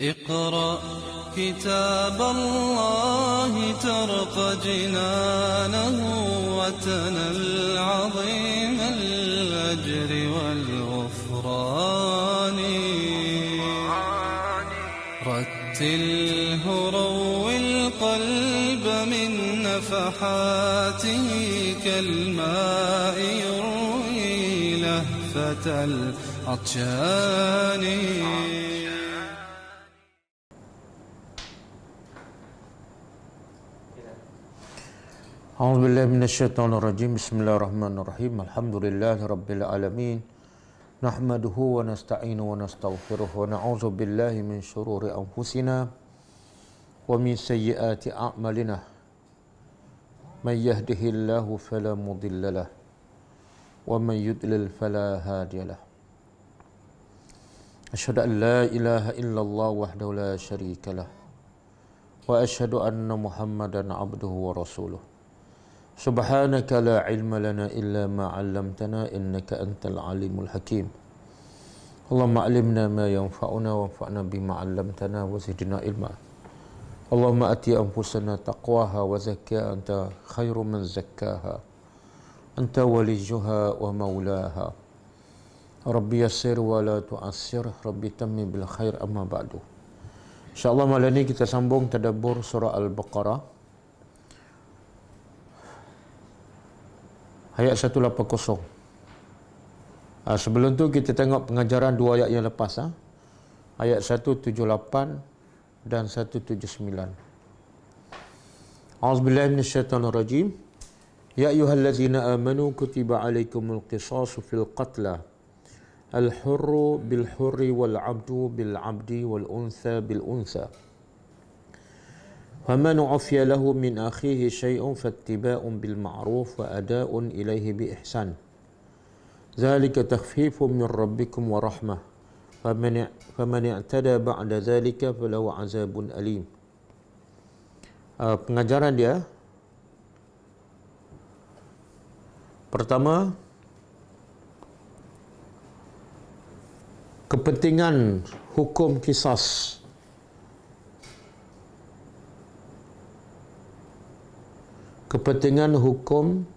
اقرأ كتاب الله ترق جنانه وتنل عظيم الأجر والغفران رتله روي القلب من نفحاته كالماء يروي لهفة العطشان. A'udzubillahi minasyaitonirrajim. Bismillahirrahmanirrahim. Alhamdulillahirabbil alamin. Nahmaduhu wa nasta'inu wa nastaghfiruh wa na'udzu billahi min shururi anfusina wa min sayyiati a'malina. May yahdihillahu fala mudhillalah wa may yudlil fala hadiyalah. Asyhadu an la ilaha illallah wahdahu la syarikalah wa asyhadu anna Muhammadan abduhu wa rasuluh. Subhanaka la ilma lana illa ma 'allamtana innaka antal alimul hakim. Allahumma 'allimna ma yanfa'una wanfa'na bima 'allamtana wa zidna ilma. Allahumma ati anfusana taqwaha wa zakkiha anta khairu man zakkaha. Anta waliyuha wa maulaha. Rabbi yassir wa la tu'assir, Rabbi tammi bil khair, amma ba'du. InsyaAllah malam ini kita sambung tadabbur surah Al-Baqarah ayat 180. Sebelum tu kita tengok pengajaran dua ayat yang lepas, ayat 178 dan 179. A'udzubillahi minasyaitonirrajim. Ya ayyuhallazina amanu kutiba alaikumul qisasu fil qatla al-hurru bil hurri wal 'abdu bil 'abdi wal untha bil untha. فَمَنْ عُفِيَ لَهُ مِنْ أَخِيهِ شَيْءٌ فَاتِّبَاعٌ بِالْمَعْرُوفِ وَأَدَاءٌ إِلَيْهِ بِإِحْسَانٍ ذَلِكَ تَخْفِيفٌ مِنْ رَبِّكُمْ وَرَحْمَةٌ فَمَنِ اعْتَدَى بَعْدَ ذَلِكَ فَلَهُ عَذَابٌ أَلِيمٌ. Pengajaran dia pertama, kepentingan hukum qisas. Kepentingan hukum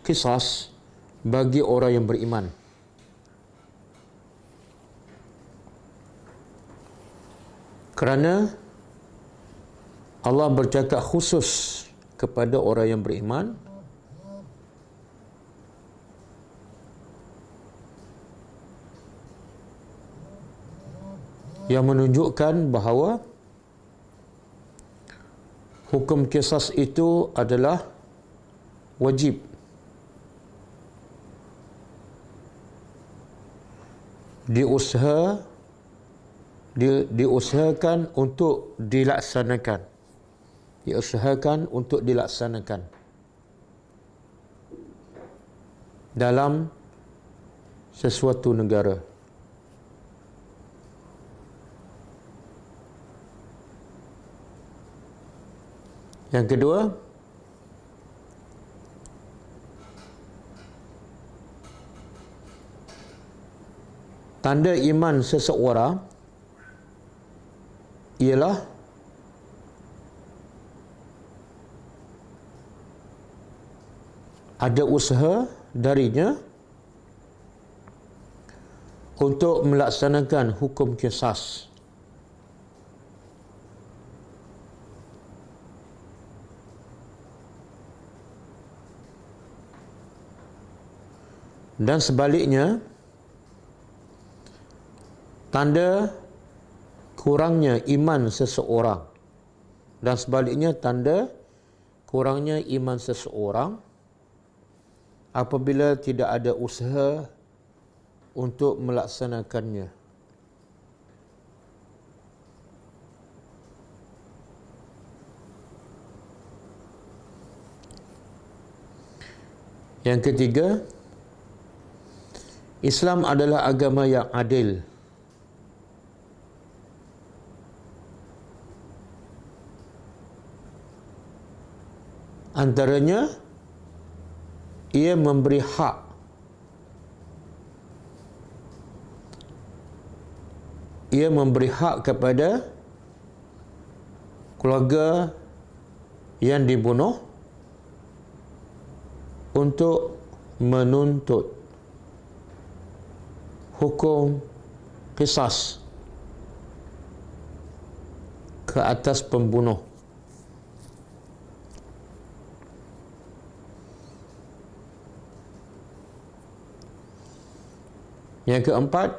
qisas bagi orang yang beriman. Kerana Allah bercakap khusus kepada orang yang beriman, yang menunjukkan bahawa hukum qisas itu adalah wajib. Diusahakan untuk dilaksanakan. Diusahakan untuk dilaksanakan dalam sesuatu negara. Yang kedua, tanda iman seseorang ialah ada usaha darinya untuk melaksanakan hukum qisas. Dan sebaliknya, tanda kurangnya iman seseorang, dan sebaliknya tanda kurangnya iman seseorang apabila tidak ada usaha untuk melaksanakannya. Yang ketiga, Islam adalah agama yang adil. Antaranya, ia memberi hak kepada keluarga yang dibunuh untuk menuntut hukum qisas ke atas pembunuh. Yang keempat,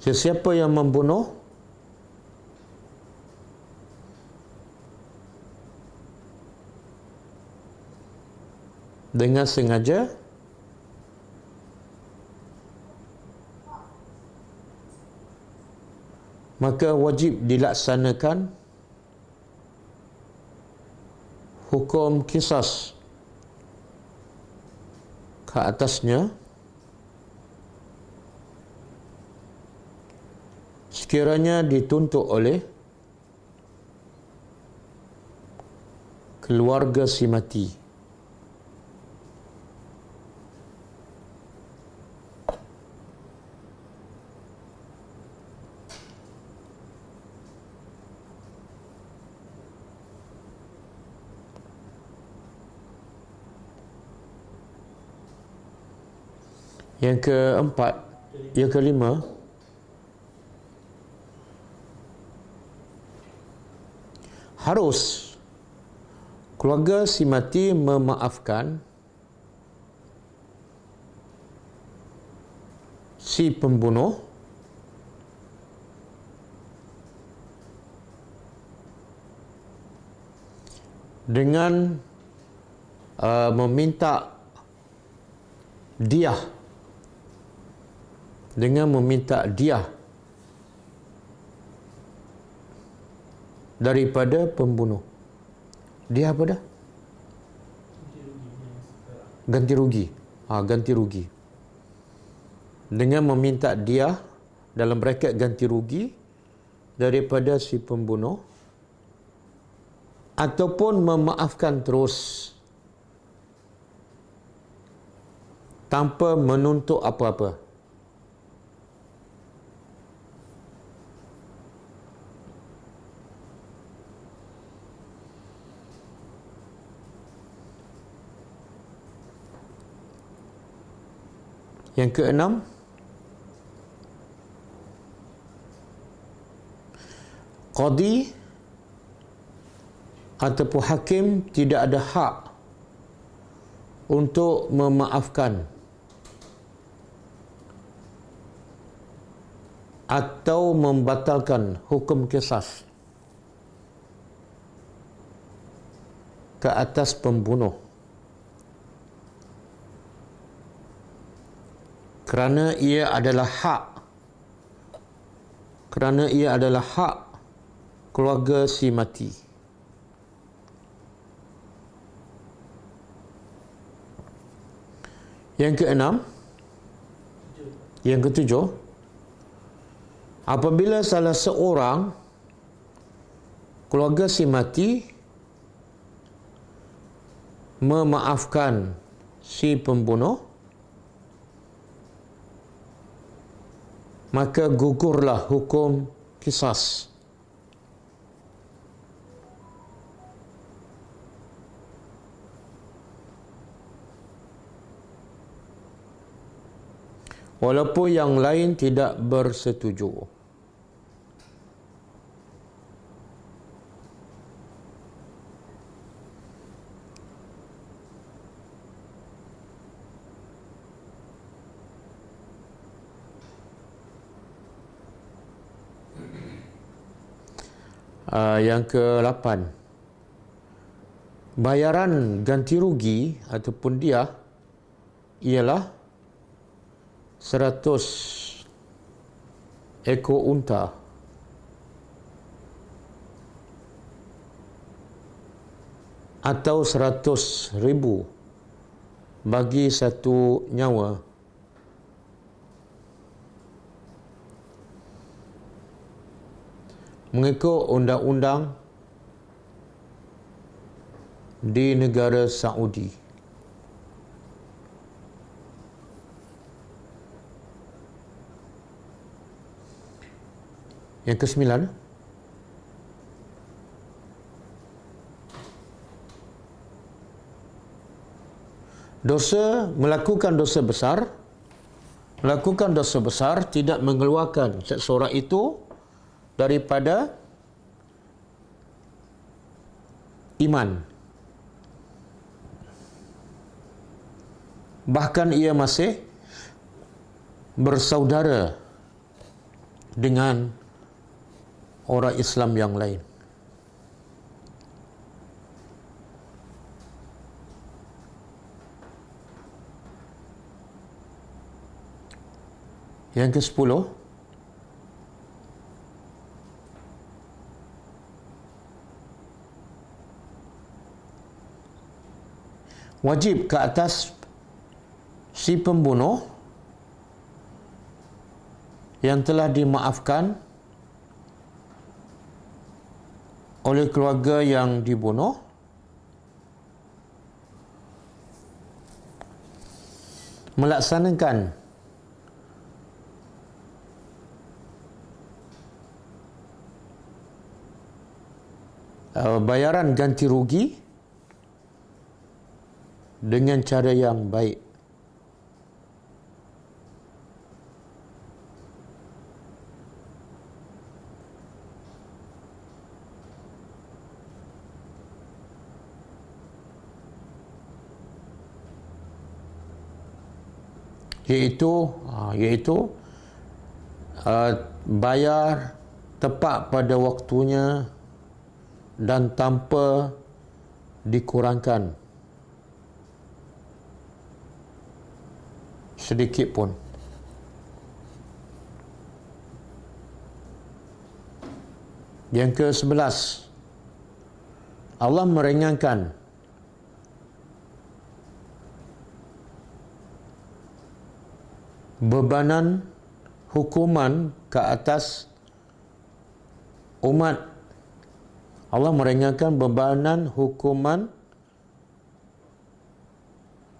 sesiapa yang membunuh dengan sengaja maka wajib dilaksanakan hukum qisas ke atasnya sekiranya dituntut oleh keluarga si mati. Yang keempat, yang kelima, harus keluarga si mati memaafkan si pembunuh dengan meminta diah, daripada pembunuh. Dia apa dah? Ganti rugi. Ganti rugi. Dengan meminta diah dalam braket ganti rugi daripada si pembunuh ataupun memaafkan terus tanpa menuntut apa-apa. Yang keenam, qadi ataupun hakim tidak ada hak untuk memaafkan atau membatalkan hukum qisas ke atas pembunuh kerana ia adalah hak keluarga si mati. Yang keenam, yang ketujuh, apabila salah seorang keluarga si mati memaafkan si pembunuh, maka gugurlah hukum qisas. Walaupun yang lain tidak bersetuju. Yang ke-8, bayaran ganti rugi ataupun diah ialah 100 ekor unta atau 100,000 bagi satu nyawa. Mengikut undang-undang di negara Saudi. Yang kesembilan, melakukan dosa besar tidak mengeluarkan seseorang itu daripada iman. Bahkan ia masih bersaudara dengan orang Islam yang lain. Yang ke-10, wajib ke atas si pembunuh yang telah dimaafkan oleh keluarga yang dibunuh melaksanakan bayaran ganti rugi dengan cara yang baik. Iaitu bayar tepat pada waktunya dan tanpa dikurangkan sedikit pun. Yang ke-11, Allah meringankan bebanan hukuman ke atas umat. Allah meringankan bebanan hukuman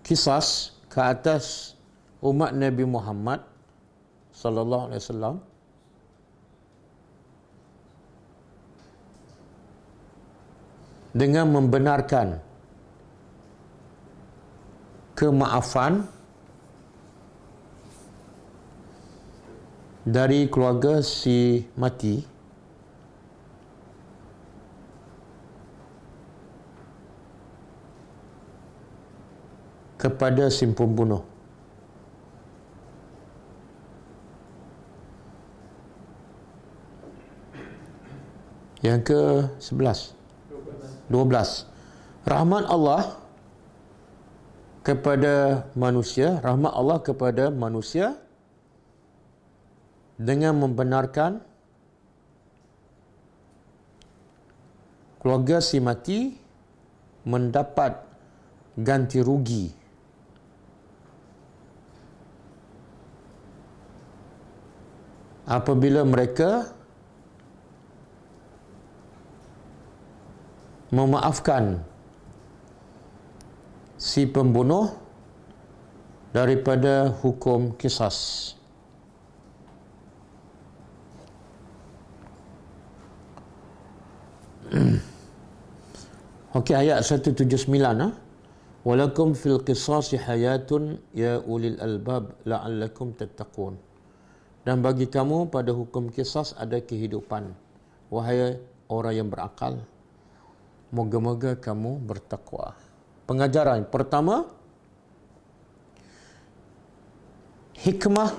qisas ke atas umat Nabi Muhammad sallallahu alaihi wasallam dengan membenarkan kemaafan dari keluarga si mati kepada si pembunuh. Yang ke-11, 12. Rahmat Allah kepada manusia dengan membenarkan keluarga si mati mendapat ganti rugi apabila mereka memaafkan si pembunuh daripada hukum qisas. Okey, ayat 179, walakum fil qisasi hayatun ya ulil albab la'allakum tattaqun. Dan bagi kamu pada hukum qisas ada kehidupan, wahai orang yang berakal, moga-moga kamu bertakwa. Pengajaran pertama, hikmah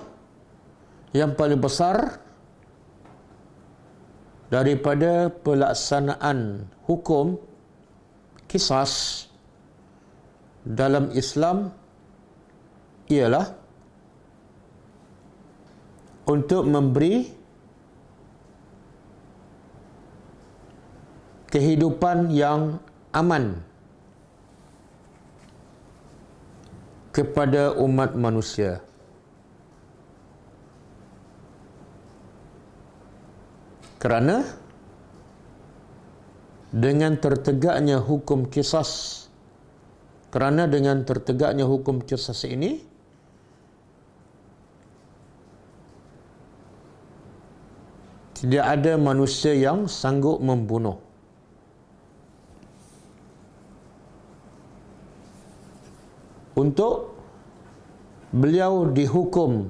yang paling besar daripada pelaksanaan hukum qisas dalam Islam ialah untuk memberi kehidupan yang aman kepada umat manusia. Kerana dengan tertegaknya hukum qisas ini Tidak ada manusia yang sanggup membunuh. Untuk beliau dihukum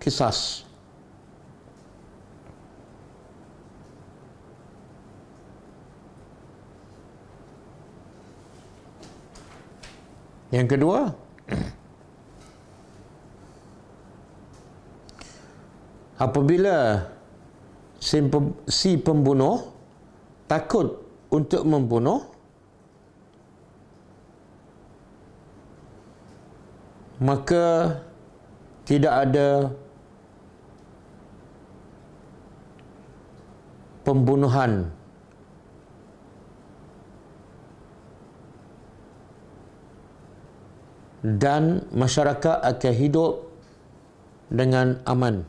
qisas. Yang kedua, apabila si pembunuh takut untuk membunuh, maka tidak ada pembunuhan dan masyarakat akan hidup dengan aman.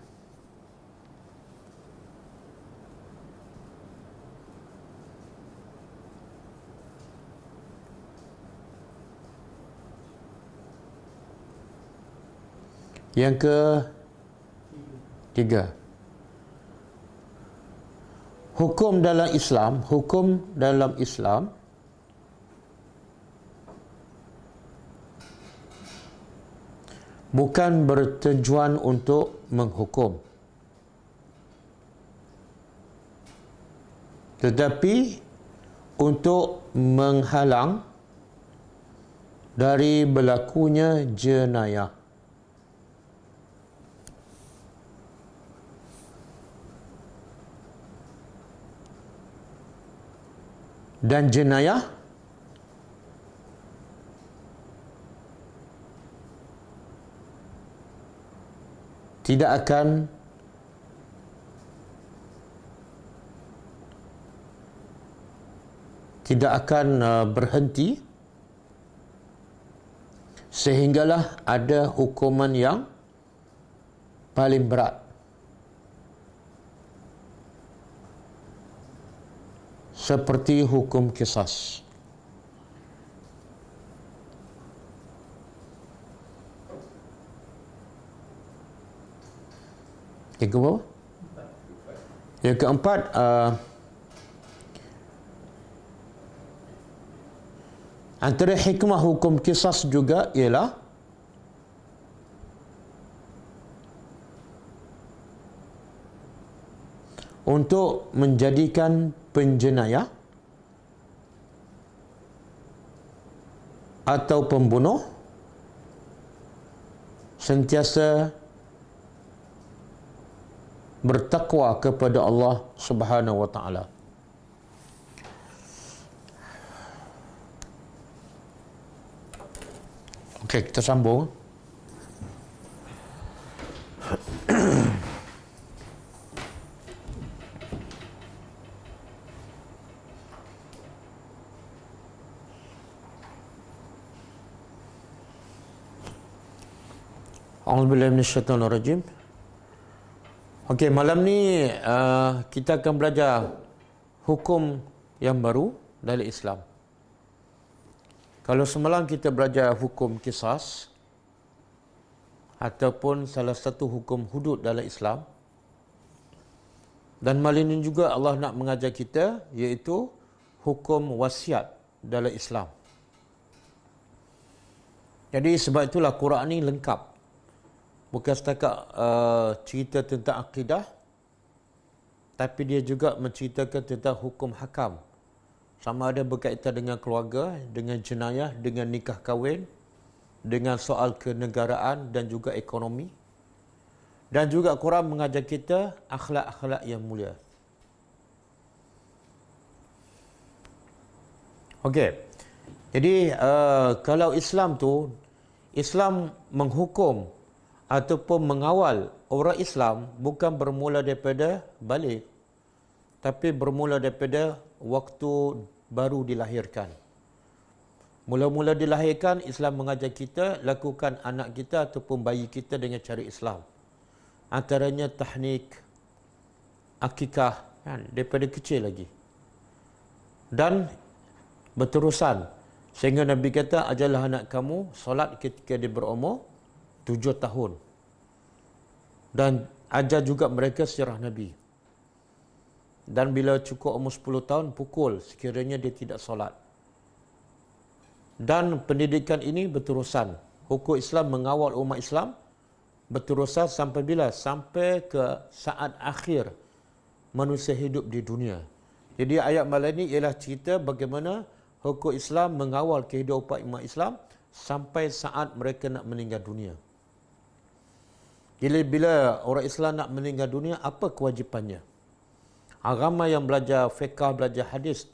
Yang ketiga, hukum dalam Islam bukan bertujuan untuk menghukum, tetapi untuk menghalang dari berlakunya jenayah. Dan jenayah tidak akan berhenti sehinggalah ada hukuman yang paling berat, seperti hukum qisas. Yang keempat, antara hikmah hukum qisas juga ialah untuk menjadikan penjenayah atau pembunuh sentiasa bertakwa kepada Allah Subhanahu wa taala. Okey, kita sambung. A'udzubillahi minasyaitonirrajim. Okey, malam ni kita akan belajar hukum yang baru dalam Islam. Kalau semalam kita belajar hukum qisas ataupun salah satu hukum hudud dalam Islam, dan malam ini juga Allah nak mengajar kita iaitu hukum wasiat dalam Islam. Jadi sebab itulah Quran ni lengkap. Bukan setakat cerita tentang akidah, tapi dia juga menceritakan tentang hukum hakam. Sama ada berkaitan dengan keluarga, dengan jenayah, dengan nikah kahwin, dengan soal kenegaraan dan juga ekonomi. Dan juga Quran mengajar kita akhlak-akhlak yang mulia. Okey. Jadi kalau Islam tu, Islam menghukum ataupun mengawal orang Islam bukan bermula daripada balik, tapi bermula daripada waktu baru dilahirkan. Mula-mula dilahirkan, Islam mengajar kita lakukan anak kita ataupun bayi kita dengan cara Islam. Antaranya tahnik, akikah, kan, daripada kecil lagi. Dan berterusan sehingga Nabi kata, ajarlah anak kamu solat ketika dia berumur 7 tahun. Dan ajar juga mereka sirah Nabi. dan bila cukup umur 10 tahun pukul sekiranya dia tidak solat. Dan pendidikan ini berterusan. Hukum Islam mengawal umat Islam berterusan sampai bila? Sampai ke saat akhir manusia hidup di dunia. Jadi ayat malam ini ialah cerita bagaimana hukum Islam mengawal kehidupan umat Islam sampai saat mereka nak meninggal dunia. Jadi bila orang Islam nak meninggal dunia, apa kewajipannya? Ramai yang belajar fiqh, belajar hadis,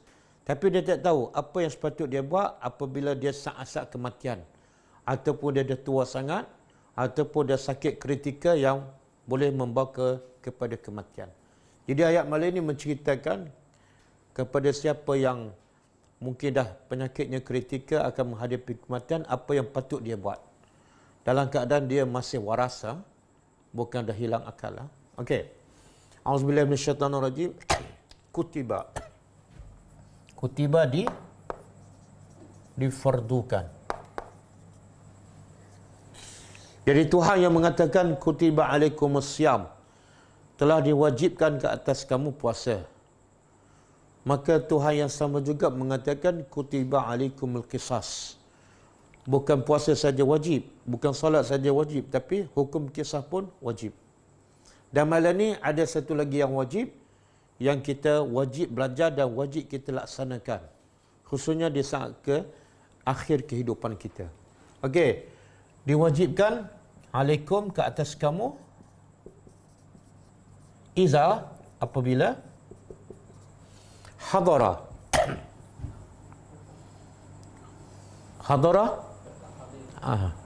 tapi dia tak tahu apa yang sepatut dia buat apabila dia saat-saat kematian, ataupun dia dah tua sangat, ataupun dia sakit kritikal yang boleh membawa kepada kematian. Jadi ayat malam ini menceritakan kepada siapa yang mungkin dah penyakitnya kritikal akan menghadapi kematian, apa yang patut dia buat dalam keadaan dia masih warasa, bukan dah hilang akal. Okey. Auzubillahi minasyaitonirrajim. Kutiba. Kutiba difardukan. Jadi Tuhan yang mengatakan kutiba alaikumusiyam, telah diwajibkan ke atas kamu puasa. Maka Tuhan yang sama juga mengatakan kutiba alaikumul qisas. Bukan puasa saja wajib, bukan solat saja wajib, tapi hukum kisah pun wajib. Dan malam ni ada satu lagi yang wajib, yang kita wajib belajar dan wajib kita laksanakan, khususnya di saat ke akhir kehidupan kita. Okey, diwajibkan alaikum ke atas kamu iza, apabila hadara. Hadara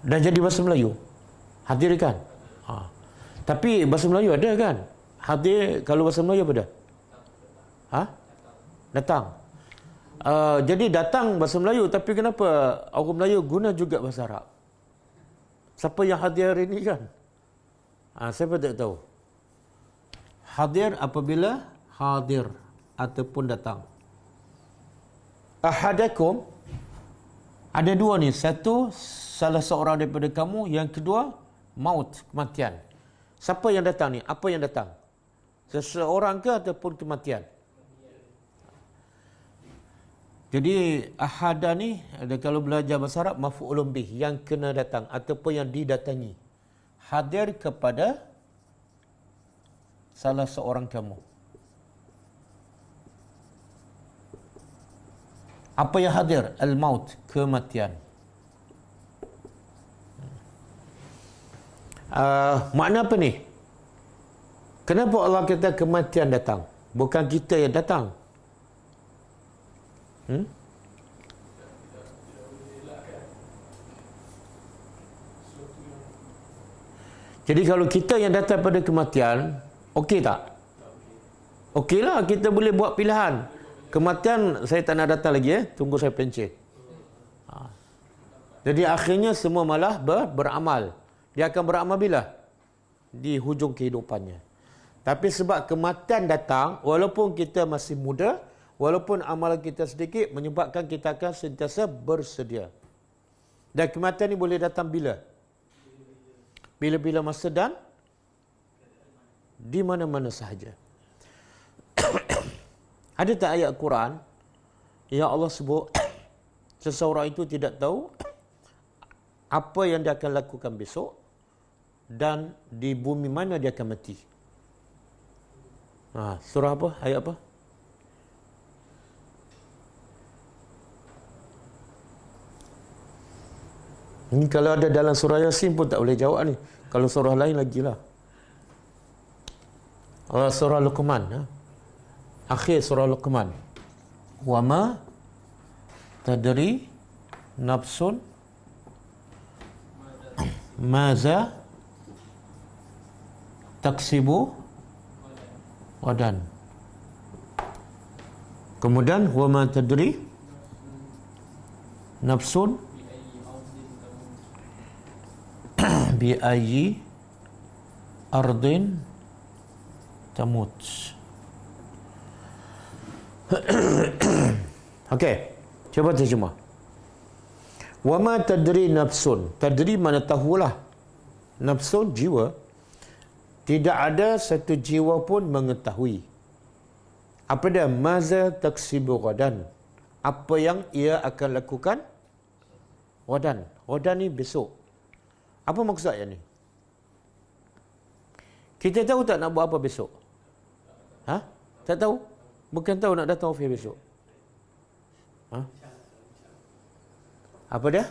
dan jadi bahasa Melayu hadir kan. Tapi bahasa Melayu ada kan? Hadir kalau bahasa Melayu apa dah? Datang. Jadi datang bahasa Melayu, tapi kenapa orang Melayu guna juga bahasa Arab? Siapa yang hadir hari ini kan? Siapa tak tahu? Hadir apabila hadir ataupun datang. Ahadakum, ada dua ni. Satu, salah seorang daripada kamu. Yang kedua, maut, kematian. Siapa yang datang ni? Apa yang datang? Seseorang ke ataupun kematian? Jadi ahada ni, kalau belajar bahasa Arab, maf'ulun bih, yang kena datang ataupun yang didatangi. Hadir kepada salah seorang kamu. Apa yang hadir? Al-maut, kematian. Makna apa ni? Kenapa Allah kata kematian datang? Bukan kita yang datang. Jadi kalau kita yang datang pada kematian, okey tak? Okeylah, kita boleh buat pilihan. Kematian saya tak nak datang lagi, tunggu saya pencet. Jadi akhirnya semua malah beramal. Dia akan beramal bila? Di hujung kehidupannya. Tapi sebab kematian datang, walaupun kita masih muda, walaupun amalan kita sedikit, menyebabkan kita akan sentiasa bersedia. Dan kematian ni boleh datang bila? Bila-bila masa dan di mana-mana sahaja. Ada tak ayat Quran yang Allah sebut seseorang itu tidak tahu apa yang dia akan lakukan besok dan di bumi mana dia akan mati? Surah apa? Ayat apa? Ini kalau ada dalam surah Yasin pun tak boleh jawab ni. Kalau surah lain lagilah. Surah Luqman. Akhir surah Luqman. Wa ma tadri nafsun maza taksibu wadan. Kemudian wa ma tadri nafsun bi ayyi ardin tamut. Okey, cuba terjemah. Wa ma tadri nafsun. Tadri mana tahulah. Nafsun jiwa. Tidak ada satu jiwa pun mengetahui Apa dia? Maza taksibu ghadan. Apa yang ia akan lakukan ghadan. Ghadan ni besok. Apa maksudnya ni? Kita tahu tak nak buat apa besok? Ha? Tak tahu? Bukan tahu nak datang ofis besok. Ha? Apa dia?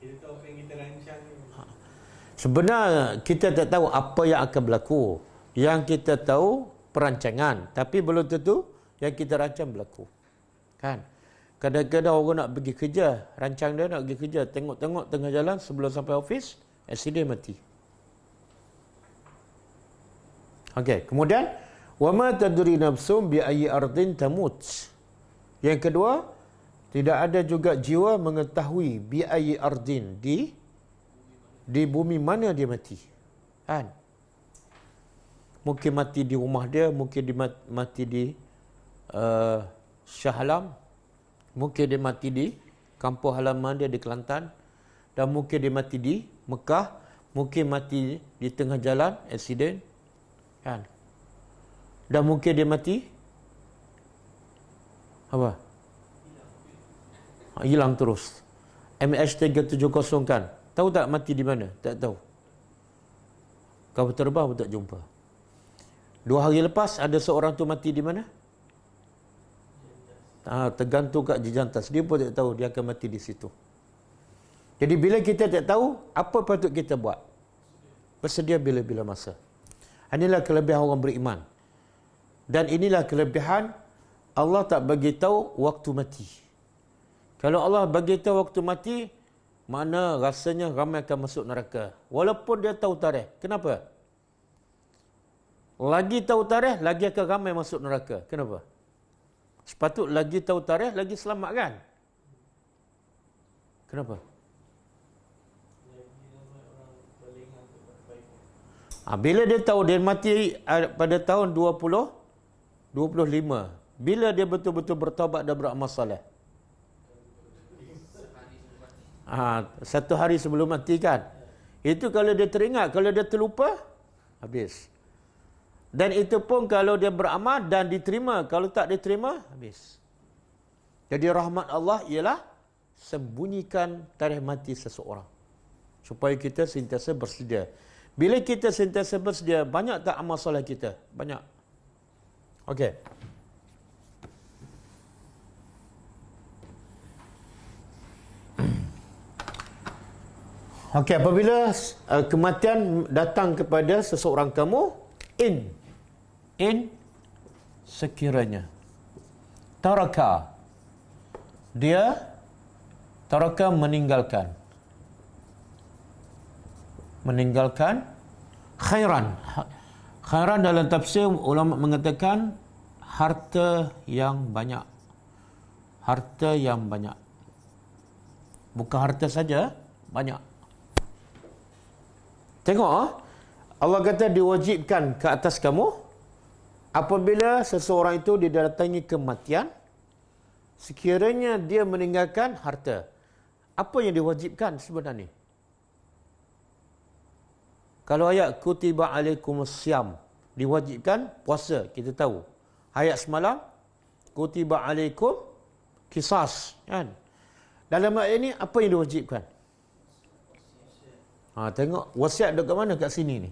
Kita tahu apa yang kita rancang ni. Sebenarnya kita tak tahu apa yang akan berlaku. Yang kita tahu perancangan, tapi belum tentu yang kita rancang berlaku. Kan? Kadang-kadang orang nak pergi kerja, rancang dia nak pergi kerja, tengok-tengok tengah jalan sebelum sampai ofis, aksiden mati. Okey, kemudian wama tadri nafsum bi ayyi ardin tamut. Yang kedua, tidak ada juga jiwa mengetahui bi ayyi ardin, di bumi mana dia mati. Kan? Mungkin mati di rumah dia, mungkin dia mati di Shah Alam, mungkin dia mati di kampung halaman dia di Kelantan, dan mungkin dia mati di Mekah, mungkin mati di tengah jalan, aksiden. Kan? Dan mungkin dia mati apa? Hilang terus. MH370 kan? Tahu tak mati di mana? Tak tahu. Kau terbang pun tak jumpa. 2 hari lepas ada seorang tu mati di mana? Tergantung kat jejantas. Dia pun tak tahu dia akan mati di situ. Jadi bila kita tak tahu, apa patut kita buat? Bersedia bila-bila masa. Inilah kelebihan orang beriman. Dan inilah kelebihan Allah tak bagi tahu waktu mati. Kalau Allah bagi tahu waktu mati, mana rasanya ramai akan masuk neraka. Walaupun dia tahu tarikh. Kenapa? Lagi tahu tarikh, lagi akan ramai masuk neraka. Kenapa? Sepatut lagi tahu tarikh, lagi selamat kan? Kenapa? Bila dia tahu dia mati pada tahun 25, bila dia betul-betul bertaubat dan beramal soleh? Satu hari sebelum mati kan? Itu kalau dia teringat, kalau dia terlupa, habis. Dan itu pun kalau dia beramal dan diterima, kalau tak diterima, habis. Jadi rahmat Allah ialah sembunyikan tarikh mati seseorang, supaya kita sentiasa bersedia. Bila kita sentiasa bersedia, banyak tak amal soleh kita? Banyak. Okey. Okey, apabila kematian datang kepada seseorang kamu, sekiranya taraka, dia taraka meninggalkan khairan dalam tafsir ulama mengatakan harta yang banyak, bukan harta saja, banyak. Tengok, Allah kata diwajibkan ke atas kamu apabila seseorang itu didatangi kematian, sekiranya dia meninggalkan harta. Apa yang diwajibkan sebenarnya? Kalau ayat kutiba alaikumus syam, diwajibkan puasa, kita tahu. Ayat semalam kutiba alaikum qisas, kan? Dalam ayat ini apa yang diwajibkan? Tengok wasiat duduk kat mana kat sini ni.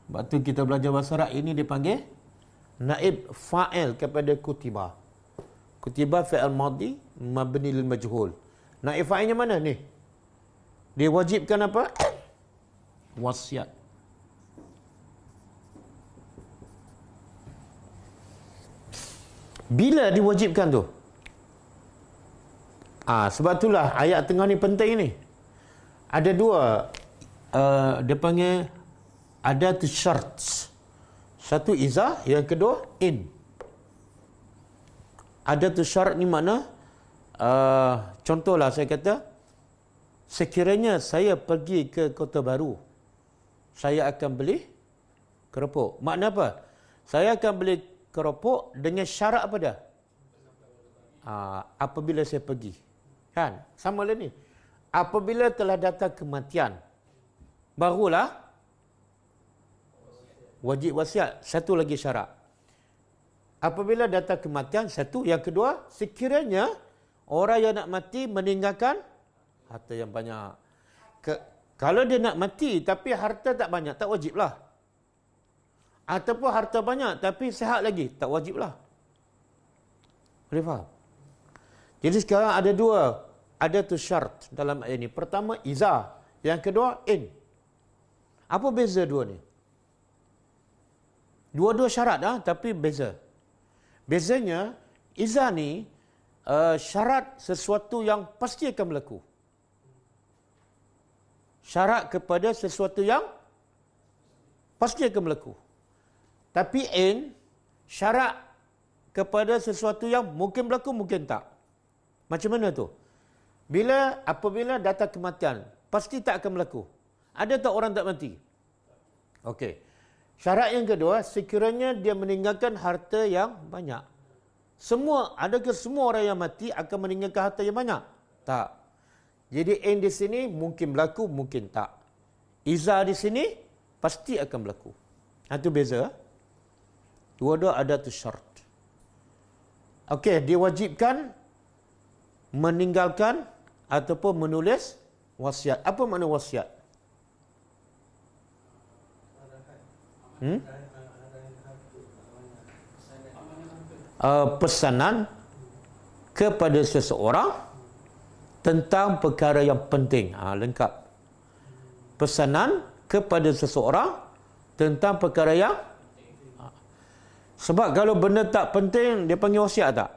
Sebab tu kita belajar bahasa Arab, ini dipanggil naib fa'il kepada kutiba. Kutiba fi'il madhi mabni lil majhul. Naib fa'ilnya mana ni? Diwajibkan apa? Wasiat. Bila diwajibkan tu? Sebab itulah ayat tengah ni penting ni. Ada dua, dia panggil ada tu syarat. Satu izah, yang kedua in. Ada tu syarat ni makna, contohlah saya kata, sekiranya saya pergi ke Kota Baru, saya akan beli keropok. Makna apa? Saya akan beli keropok dengan syarat apa dah? Apabila saya pergi. Kan? Sama lah ni. Apabila telah datang kematian, barulah wajib wasiat. Satu lagi syarat. apabila datang kematian, satu. Yang kedua, sekiranya orang yang nak mati meninggalkan harta yang banyak. Kalau dia nak mati tapi harta tak banyak, tak wajib lah. Ataupun harta banyak tapi sihat lagi, tak wajib lah. Boleh faham? Jadi sekarang ada dua. Ada tu syarat dalam ayat ini. Pertama, iza. Yang kedua, in. Apa beza dua ni? Dua-dua syarat tapi beza. Bezanya, iza ni syarat sesuatu yang pasti akan berlaku. Syarat kepada sesuatu yang pasti akan berlaku. Tapi in, syarat kepada sesuatu yang mungkin berlaku, mungkin tak. Macam mana tu? Apabila datang kematian, pasti tak akan berlaku. Ada tak orang tak mati? Okey. Syarat yang kedua, sekiranya dia meninggalkan harta yang banyak. Adakah semua orang yang mati akan meninggalkan harta yang banyak? Tak. Jadi in di sini mungkin berlaku, mungkin tak. Iza di sini pasti akan berlaku. Itu beza. Dua-dua ada tu syarat. Okey, diwajibkan meninggalkan ataupun menulis wasiat. Apa makna wasiat? Pesanan kepada seseorang tentang perkara yang penting. Lengkap. Pesanan kepada seseorang tentang perkara yang sebab kalau benda tak penting, dia panggil wasiat tak?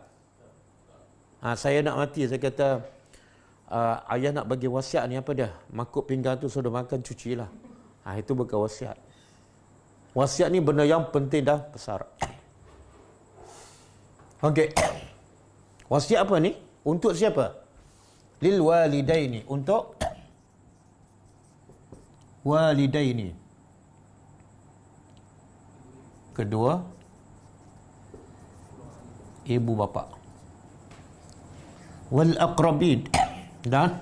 Saya nak mati, saya kata, ayah nak bagi wasiat ni apa dia? Makuk pinggan tu sudah makan, cucilah. Itu bukan wasiat. Wasiat ni benda yang penting dah besar. Okey. Wasiat apa ni? Untuk siapa? Lil walidaini. Untuk walidaini. Kedua, ibu bapa. Wal aqrabin. Dan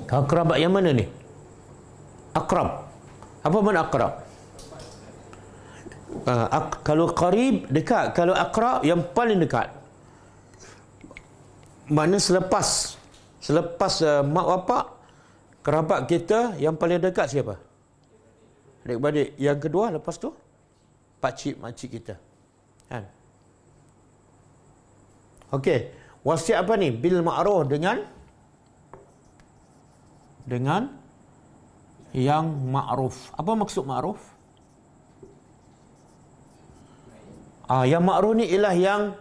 akrab yang mana ni? Akrab. Apa makna akrab? Kalau qarib, dekat. Kalau akrab, yang paling dekat. Mana selepas mak bapak, kerabat kita yang paling dekat siapa? Adik-beradik. Yang kedua, lepas tu pakcik, makcik kita. Kan? Okey. Wasiat apa ni? Bil ma'ruf, dengan yang ma'ruf. Apa maksud ma'ruf? Yang ma'ruf ni ialah yang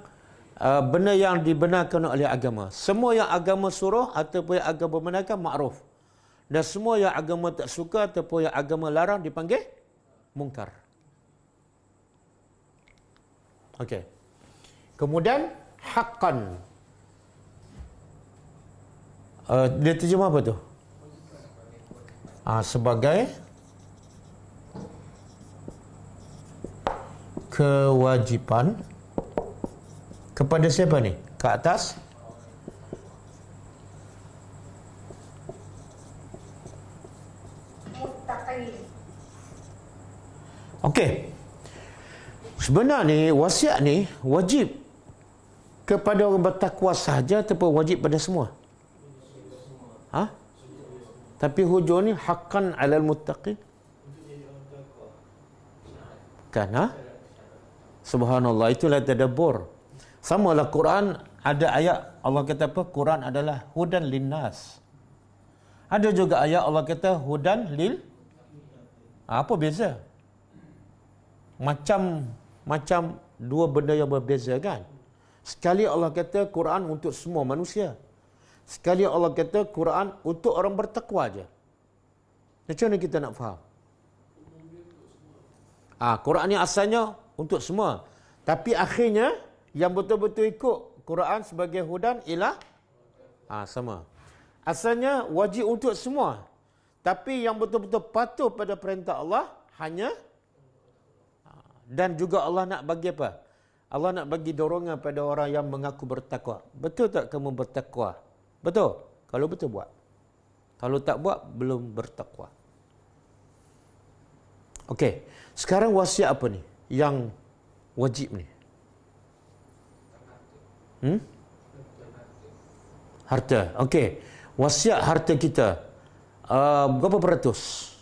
benda yang dibenarkan oleh agama. Semua yang agama suruh ataupun yang agama benarkan ma'ruf. Dan semua yang agama tak suka ataupun yang agama larang dipanggil mungkar. Okey. Kemudian haqqan. Dia terjemah apa tu? Sebagai kewajipan kepada siapa ni? Ke atas okey. Sebenarnya wasiat ni wajib kepada orang bertakwa sahaja ataupun wajib pada semua? Tapi hujung ni haqqan 'alal muttaqin. Kan? Subhanallah, itulah tadabbur. Samalah Quran, ada ayat Allah kata apa? Quran adalah hudan linnas. Ada juga ayat Allah kata hudan lil. Apa beza? Macam dua benda yang berbeza kan? Sekali Allah kata Quran untuk semua manusia. Sekali Allah kata Quran untuk orang bertakwa aja. Macam mana kita nak faham? Quran ni asalnya untuk semua. Tapi akhirnya yang betul-betul ikut Quran sebagai hudan ialah sama. Asalnya wajib untuk semua. Tapi yang betul-betul patuh pada perintah Allah hanya, dan juga Allah nak bagi apa? Allah nak bagi dorongan pada orang yang mengaku bertakwa. Betul tak kamu bertakwa? Betul. Kalau betul buat. Kalau tak buat, belum bertakwa. Okey. Sekarang wasiat apa ni? Yang wajib ni. Harta. Okey. Wasiat harta kita. Berapa peratus?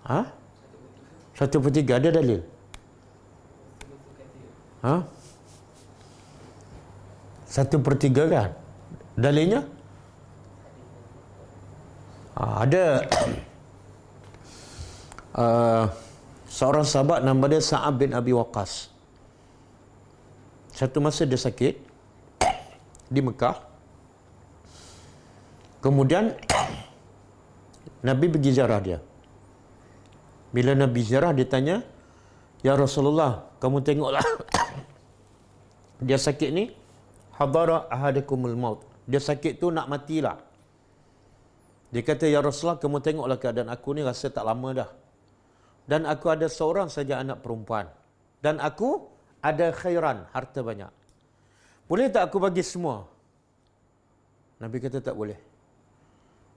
1/3. Ada dalil? 1/3 kan? Dalilnya? Ada seorang sahabat nama dia Sa'ab bin Abi Waqqas. Satu masa dia sakit di Mekah. Kemudian Nabi pergi ziarah dia. Bila Nabi ziarah, dia tanya, "Ya Rasulullah, kamu tengoklah dia sakit ni, hadara ahadakumul maut. Dia sakit tu nak matilah." Dia kata, "Ya Rasulullah, kamu tengoklah keadaan aku ni, rasa tak lama dah. Dan aku ada seorang saja anak perempuan. Dan aku ada khairan, harta banyak. Boleh tak aku bagi semua?" Nabi kata tak boleh.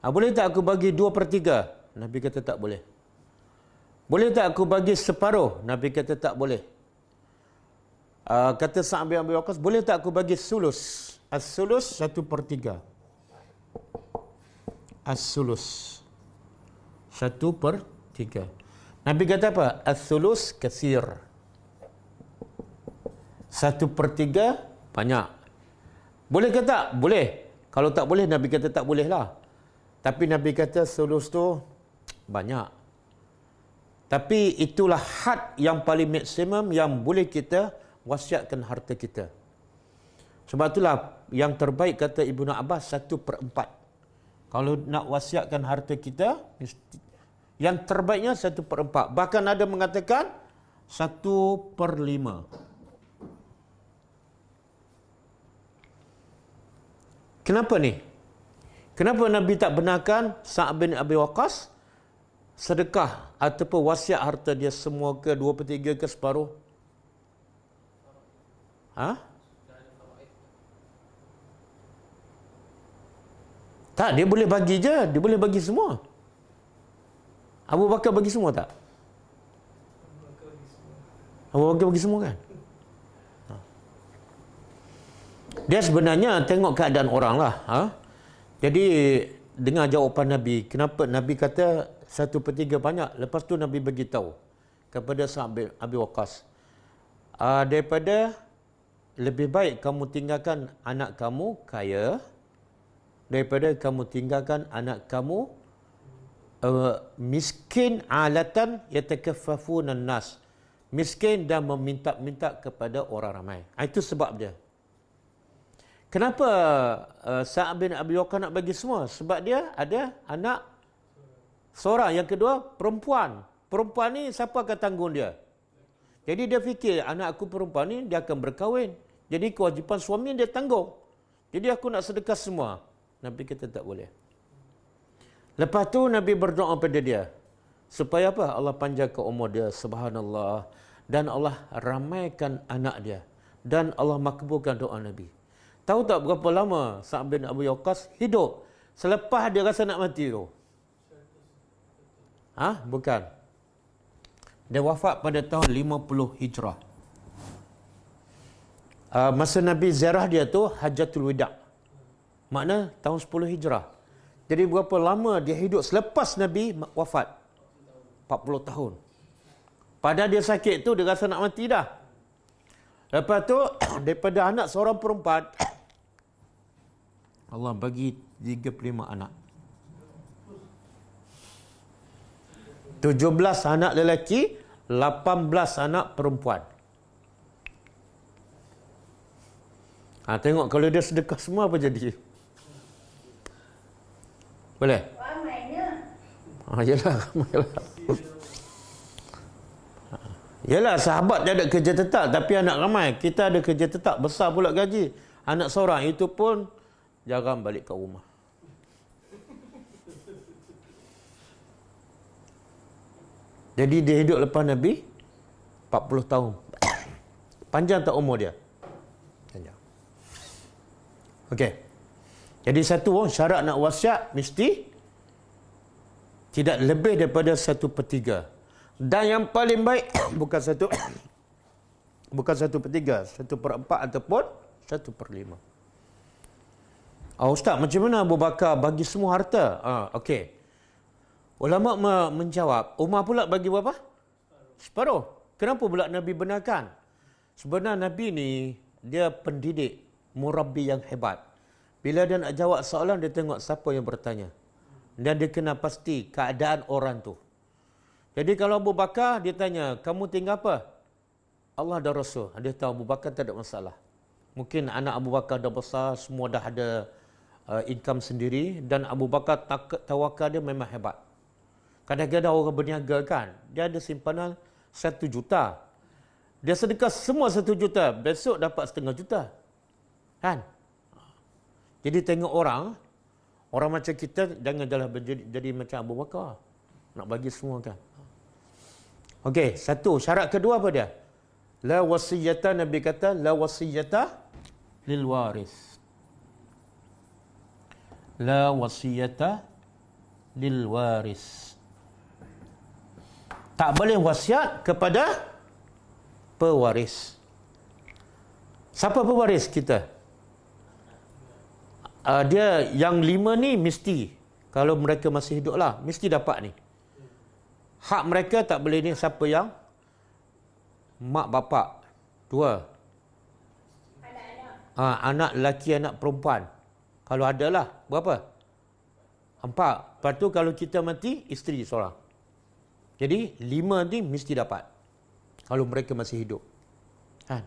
"Boleh tak aku bagi 2/3? Nabi kata tak boleh. "Boleh tak aku bagi separuh?" Nabi kata tak boleh. Kata Sa'ab bin Abi Waqqas, "Boleh tak aku bagi sulus?" As-sulus 1/3. As-sulus 1/3. Nabi kata apa? As-sulus katsir. 1/3 banyak. Boleh ke tak? Boleh. Kalau tak boleh, Nabi kata tak boleh lah. Tapi Nabi kata sulus tu banyak. Tapi itulah had yang paling maksimum yang boleh kita wasiatkan harta kita. Sebab itulah yang terbaik kata Ibnu Abbas 1/4. Kalau nak wasiatkan harta kita, yang terbaiknya 1/4. Bahkan ada mengatakan 1/5. Kenapa ni? Kenapa Nabi tak benarkan Sa'ab bin Abi Waqqas sedekah ataupun wasiat harta dia semua ke 2/3 ke separuh? Tak, dia boleh bagi je. Dia boleh bagi semua. Abu Bakar bagi semua tak? Abu Bakar bagi semua kan? Dia sebenarnya tengok keadaan orang lah. Jadi, dengar jawapan Nabi. Kenapa Nabi kata 1/3 banyak? Lepas tu Nabi bagi tahu kepada Sa'ab bin Abi Waqqas, daripada lebih baik kamu tinggalkan anak kamu kaya daripada kamu tinggalkan anak kamu miskin alatan yatakaffafunan nas, miskin dan meminta-minta kepada orang ramai. Itu sebab dia. Kenapa Sa'ab bin Abi Waqqas nak bagi semua? Sebab dia ada anak seorang. Yang kedua, perempuan. Perempuan ni siapa akan tanggung dia? Jadi dia fikir, anak aku perempuan ni dia akan berkahwin. Jadi kewajipan suami dia tanggung. Jadi aku nak sedekah semua. Nabi kata tak boleh. Lepas tu Nabi berdoa pada dia. Supaya apa? Allah panjangkan umur dia. Subhanallah. Dan Allah ramaikan anak dia. Dan Allah makbulkan doa Nabi. Tahu tak berapa lama Sa'ab bin Abi Waqqas hidup selepas dia rasa nak mati tu? Bukan. Dia wafat pada tahun 50 Hijrah. Masa Nabi ziarah dia tu Hajjatul Wida'. Makna tahun 10 Hijrah. Jadi berapa lama dia hidup selepas Nabi wafat? 40 tahun. Padahal dia sakit tu, dia rasa nak mati dah. Lepas tu, daripada anak seorang perempuan, Allah bagi 35 anak. 17 anak lelaki, 18 anak perempuan. Tengok kalau dia sedekah semua apa jadi? Boleh? Yelah. Yelah, sahabat dia ada kerja tetap, tapi anak ramai. Kita ada kerja tetap, besar pula gaji. Anak seorang, itu pun jarang balik ke rumah. Jadi dia hidup lepas Nabi 40 tahun. Panjang tak umur dia? Panjang. Okey. Jadi satu, syarat nak wasiat mesti Tidak lebih daripada 1/3. Dan yang paling baik bukan 1/3, 1/4 ataupun 1/5. Ustaz, macam mana Abu Bakar bagi semua harta? Okey. Ulama menjawab, Umar pula bagi berapa? Separuh. Kenapa pula Nabi benarkan? Sebenarnya Nabi ni dia pendidik, murabbi yang hebat. Bila dia nak jawab soalan, dia tengok siapa yang bertanya. Dan dia kena pasti keadaan orang tu. Jadi kalau Abu Bakar, dia tanya, kamu tinggal apa? Allah dan Rasul. Dia tahu Abu Bakar tak ada masalah. Mungkin anak Abu Bakar dah besar, semua dah ada income sendiri. Dan Abu Bakar tawakal dia memang hebat. Kadang-kadang orang berniaga kan, dia ada simpanan 1 juta. Dia sedekah semua 1 juta, besok dapat 1/2 juta. Kan? Jadi tengok orang macam kita, janganlah jadi macam Abu Bakar. Nak bagi semua kan. Okey, satu. Syarat kedua apa dia? La wasiyata, Nabi kata, la wasiyata lil waris. La wasiyata lil waris. Tak boleh wasiat kepada pewaris. Siapa pewaris kita? Dia yang 5 ni mesti, kalau mereka masih hidup lah, mesti dapat ni. Hak mereka tak boleh ni. Siapa yang mak bapak 2, anak lelaki, anak perempuan, kalau ada lah berapa? 4. Lepas tu kalau kita mati, isteri seorang. Jadi 5 ni mesti dapat kalau mereka masih hidup. Kan?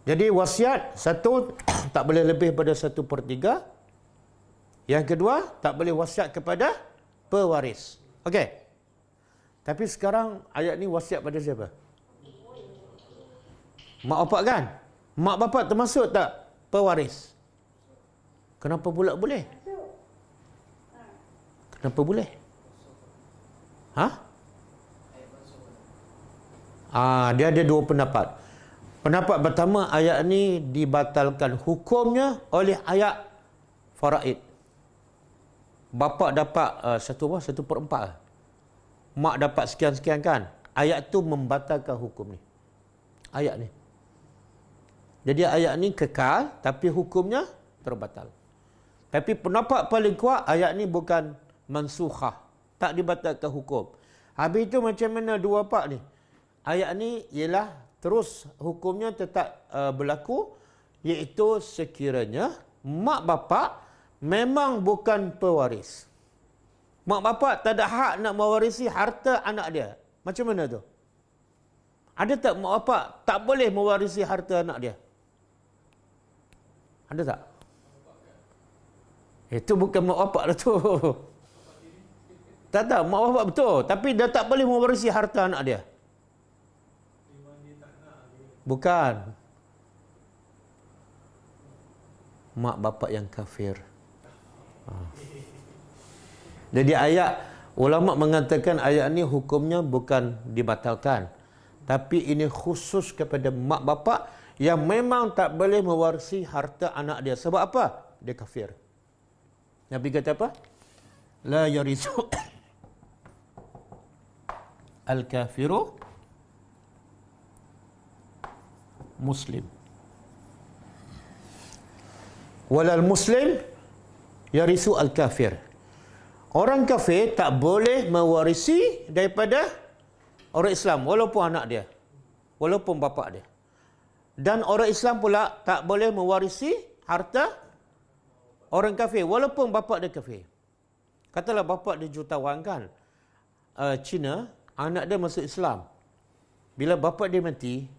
Jadi wasiat, 1 tak boleh lebih pada 1/3. Yang kedua, tak boleh wasiat kepada pewaris. Okey. Tapi sekarang ayat ni wasiat pada siapa? Mak bapak kan? Mak bapak termasuk tak pewaris? Kenapa pula boleh? Kenapa boleh? Dia ada 2 pendapat. Pendapat pertama, ayat ni dibatalkan hukumnya oleh ayat faraid. Bapa dapat 1/4. Mak dapat sekian-sekian kan? Ayat tu membatalkan hukum ni. Ayat ni. Jadi ayat ni kekal, tapi hukumnya terbatal. Tapi pendapat paling kuat, ayat ni bukan mansukhah. Tak dibatalkan hukum. Habis itu macam mana 2 part ni? Ayat ni ialah terus hukumnya tetap berlaku, iaitu sekiranya mak bapak memang bukan pewaris. Mak bapak tak ada hak nak mewarisi harta anak dia. Macam mana tu? Ada tak mak bapak tak boleh mewarisi harta anak dia? Ada tak? Itu bukan mak bapak lah tu. Tak, mak bapak betul. Tapi dia tak boleh mewarisi harta anak dia. Bukan. Mak bapak yang kafir. Jadi ayat, ulama mengatakan ayat ni hukumnya bukan dibatalkan. Tapi ini khusus kepada mak bapak yang memang tak boleh mewarisi harta anak dia. Sebab apa? Dia kafir. Nabi kata apa? La yarisu al-kafiru muslim. Walal muslim yarisu al-kafir. Orang kafir tak boleh mewarisi daripada orang Islam, walaupun anak dia, walaupun bapa dia. Dan orang Islam pula tak boleh mewarisi harta orang kafir, walaupun bapa dia kafir. Katalah bapa dia jutawan kan, Cina, anak dia masuk Islam. Bila bapa dia mati,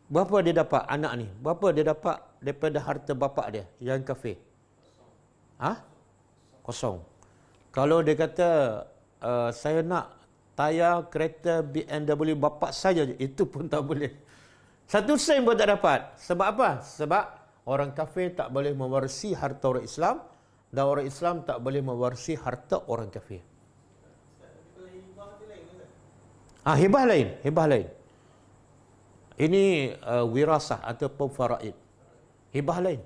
berapa dia dapat anak ni? Berapa dia dapat daripada harta bapa dia yang kafir? Kosong. Kalau dia kata, saya nak tayar kereta BMW bapa saya je, itu pun tak boleh. 1 sen pun tak dapat. Sebab apa? Sebab orang kafir tak boleh mewarisi harta orang Islam, dan orang Islam tak boleh mewarisi harta orang kafir. Hibah lain. Hibah lain. Ini wirasah ataupun faraid. Hibah lain.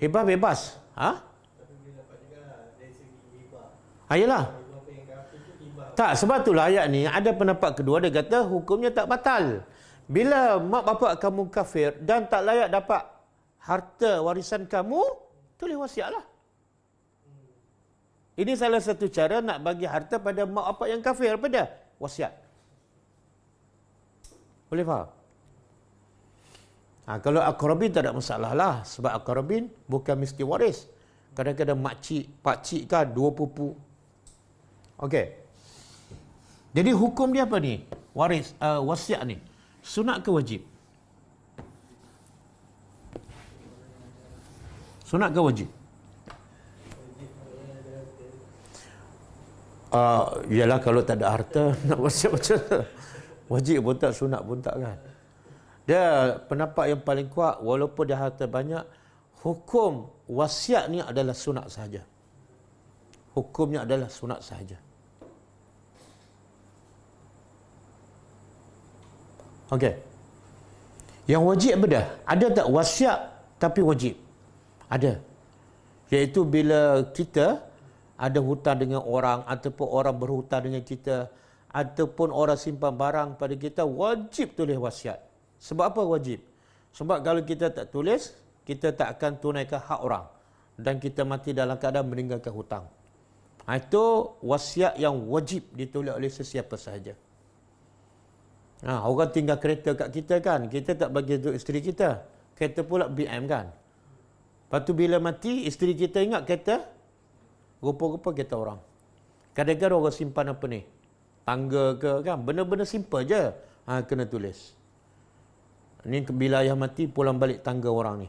Hibah bebas. Ayolah. Tak, sebab itulah ayat ni ada pendapat kedua, dia kata hukumnya tak batal. Bila mak bapak kamu kafir dan tak layak dapat harta warisan kamu, tulis wasiatlah. Ini salah satu cara nak bagi harta pada mak bapak yang kafir, pada wasiat. Boleh faham? Kalau akrabin tak ada masalah lah, sebab akrabin bukan mesti waris. Kadang-kadang makcik, pakcik kan, dua pupu. Okey. Jadi hukum dia apa ni? Wasiat ni. Sunat ke wajib? Sunat ke wajib? Yalah, kalau tak ada harta nak wasiat macam mana? Wajib pun tak, sunat pun tak kan. Dia pendapat yang paling kuat, walaupun dia harta banyak, hukum wasiat ni adalah sunat sahaja. Hukumnya adalah sunat sahaja. Okey. Yang wajib benda, ada tak wasiat tapi wajib? Ada. Iaitu bila kita ada hutang dengan orang, ataupun orang berhutang dengan kita, ataupun orang simpan barang pada kita, wajib tulis wasiat. Sebab apa wajib? Sebab kalau kita tak tulis, kita tak akan tunaikan hak orang, dan kita mati dalam keadaan meninggalkan hutang. Itu wasiat yang wajib ditulis oleh sesiapa sahaja. Orang tinggal kereta kat kita kan, kita tak bagi untuk isteri kita, kereta pula BM kan. Lepas tu bila mati, isteri kita ingat kereta, rupa-rupa kereta orang. Kadang-kadang orang simpan apa ni, tangga ke kan, benda-benda simple je, kena tulis. Ni bila ayah mati, pulang balik tangga orang ni.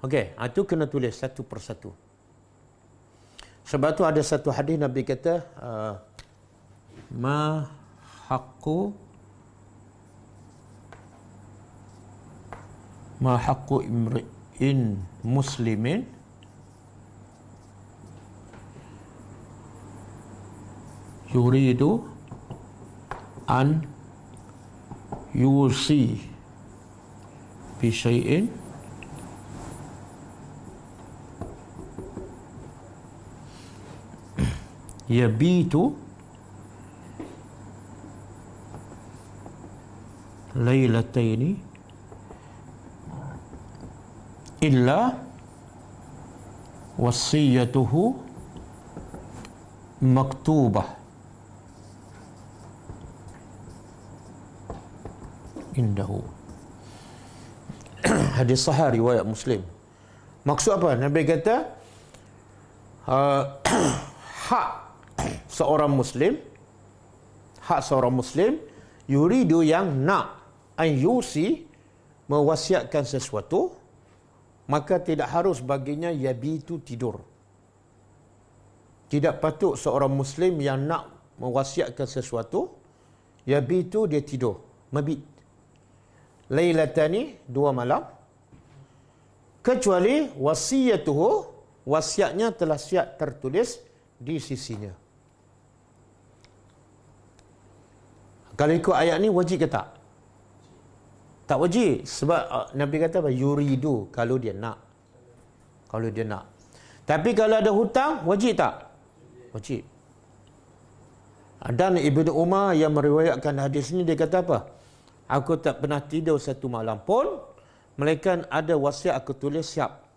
Okey, itu kena tulis satu persatu. Sebab tu ada satu hadis Nabi kata, ma haqqu imri'in muslimin yuridu an yusi bi syai'in yabitu lailataini illa wasiyatuhu maktubah indahu. Hadis sahih riwayat Muslim. Maksud apa? Nabi kata hak seorang muslim yuridu yang nak an yusi mewasiatkan sesuatu, maka tidak harus baginya yabitu tidur. Tidak patut seorang muslim yang nak mewasiatkan sesuatu, yabitu dia tidur, mabit. Lailatani, 2 malam. Kecuali wasiyatuhu, wasiatnya telah siap tertulis di sisinya. Kalau ikut ayat ni wajib ke tak? Tak wajib. Sebab Nabi kata apa? Yuridu, kalau dia nak. Kalau dia nak. Tapi kalau ada hutang, wajib tak? Wajib. Dan Ibnu Umar yang meriwayatkan hadis ni, dia kata apa? Aku tak pernah tidur satu malam pun, melainkan ada wasiat aku tulis siap.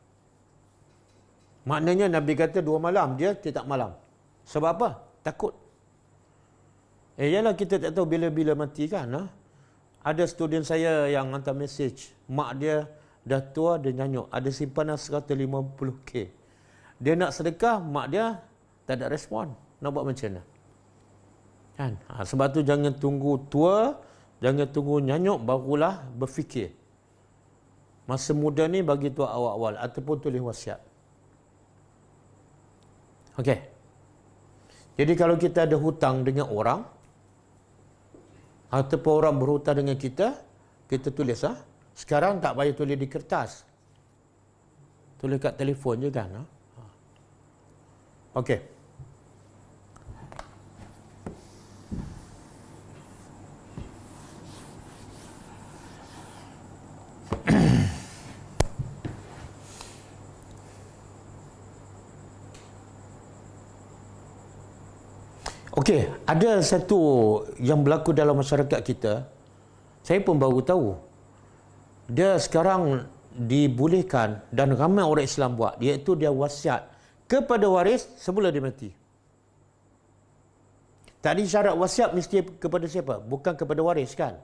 Maknanya Nabi kata 2 malam, dia tidak malam. Sebab apa? Takut. Yalah, kita tak tahu bila-bila mati kan. Ada student saya yang hantar mesej, mak dia dah tua, dia nyanyuk, ada simpanan 150k. Dia nak sedekah, mak dia tak ada respon. Nak buat macam mana? Kan? Sebab tu jangan tunggu tua, jangan tunggu nyanyuk, barulah berfikir. Masa muda ni bagi tu awal-awal, ataupun tulis wasiat. Okey. Jadi kalau kita ada hutang dengan orang, ataupun orang berhutang dengan kita, kita tulis. Sekarang tak payah tulis di kertas. Tulis kat telefon je kan. Okey. Okey, ada satu yang berlaku dalam masyarakat kita. Saya pun baru tahu. Dia sekarang dibolehkan dan ramai orang Islam buat, iaitu dia wasiat kepada waris sebelum dia mati. Tadi syarat wasiat mesti kepada siapa? Bukan kepada waris kan?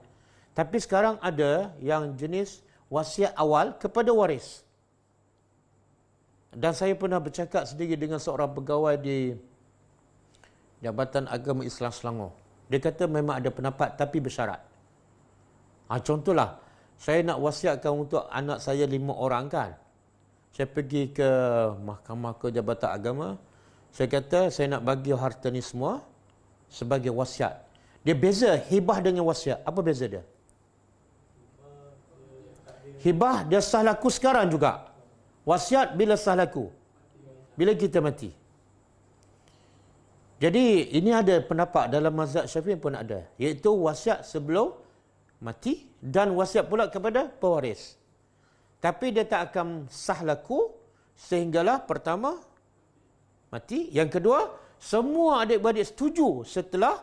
Tapi sekarang ada yang jenis wasiat awal kepada waris. Dan saya pernah bercakap sendiri dengan seorang pegawai di Jabatan Agama Islam Selangor. Dia kata memang ada pendapat tapi bersyarat. Contohlah, saya nak wasiatkan untuk anak saya 5 orang kan. Saya pergi ke mahkamah ke Jabatan Agama. Saya kata saya nak bagi harta ni semua sebagai wasiat. Dia beza hibah dengan wasiat. Apa beza dia? Hibah dia sah laku sekarang juga. Wasiat bila sah laku? Bila kita mati. Jadi ini ada pendapat dalam mazhab Syafi'i pun ada, iaitu wasiat sebelum mati dan wasiat pula kepada pewaris. Tapi dia tak akan sah laku sehinggalah pertama mati, yang kedua semua adik-beradik setuju setelah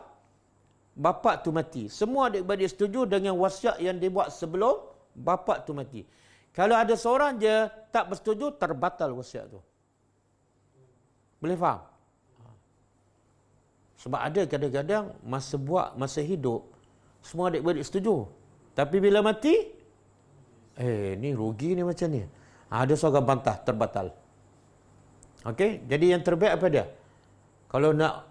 bapa tu mati. Semua adik-beradik setuju dengan wasiat yang dibuat sebelum bapa tu mati. Kalau ada seorang je tak bersetuju, terbatal wasiat tu. Boleh faham? Sebab ada kadang-kadang masa hidup semua adik-beradik setuju. Tapi bila mati, ni rugi ni macam ni. Ada seorang bantah, terbatal. Okey, jadi yang terbaik apa dia? Kalau nak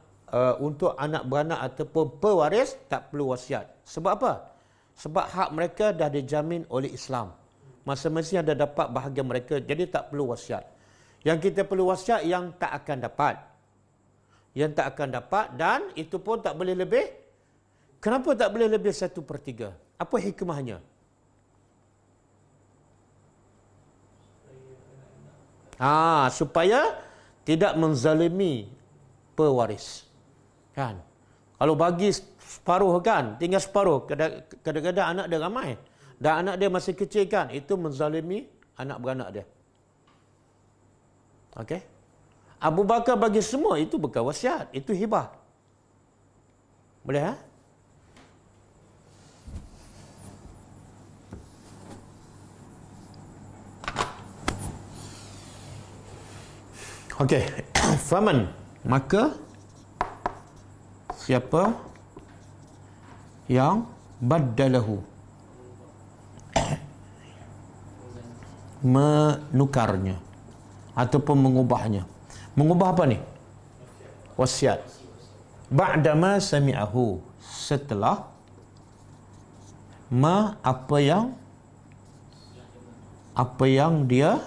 untuk anak beranak ataupun pewaris, tak perlu wasiat. Sebab apa? Sebab hak mereka dah dijamin oleh Islam. Masing-masing ada dapat bahagian mereka, jadi tak perlu wasiat. Yang kita perlu wasiat yang tak akan dapat. Yang tak akan dapat, dan itu pun tak boleh lebih. Kenapa tak boleh lebih 1/3? Apa hikmahnya? Supaya tidak menzalimi pewaris. Kan? Kalau bagi separuh kan, tinggal separuh. Kadang-kadang anak dia ramai. Dan anak dia masih kecil kan, itu menzalimi anak beranak dia. Okey? Abu Bakar bagi semua, itu bukan wasiat, itu hibah. Boleh ha? Okey. Faman, maka siapa yang baddalahu, menukarnya ataupun mengubahnya. Mengubah apa ni? Wasiat. Ba'dama sami'ahu, setelah apa yang dia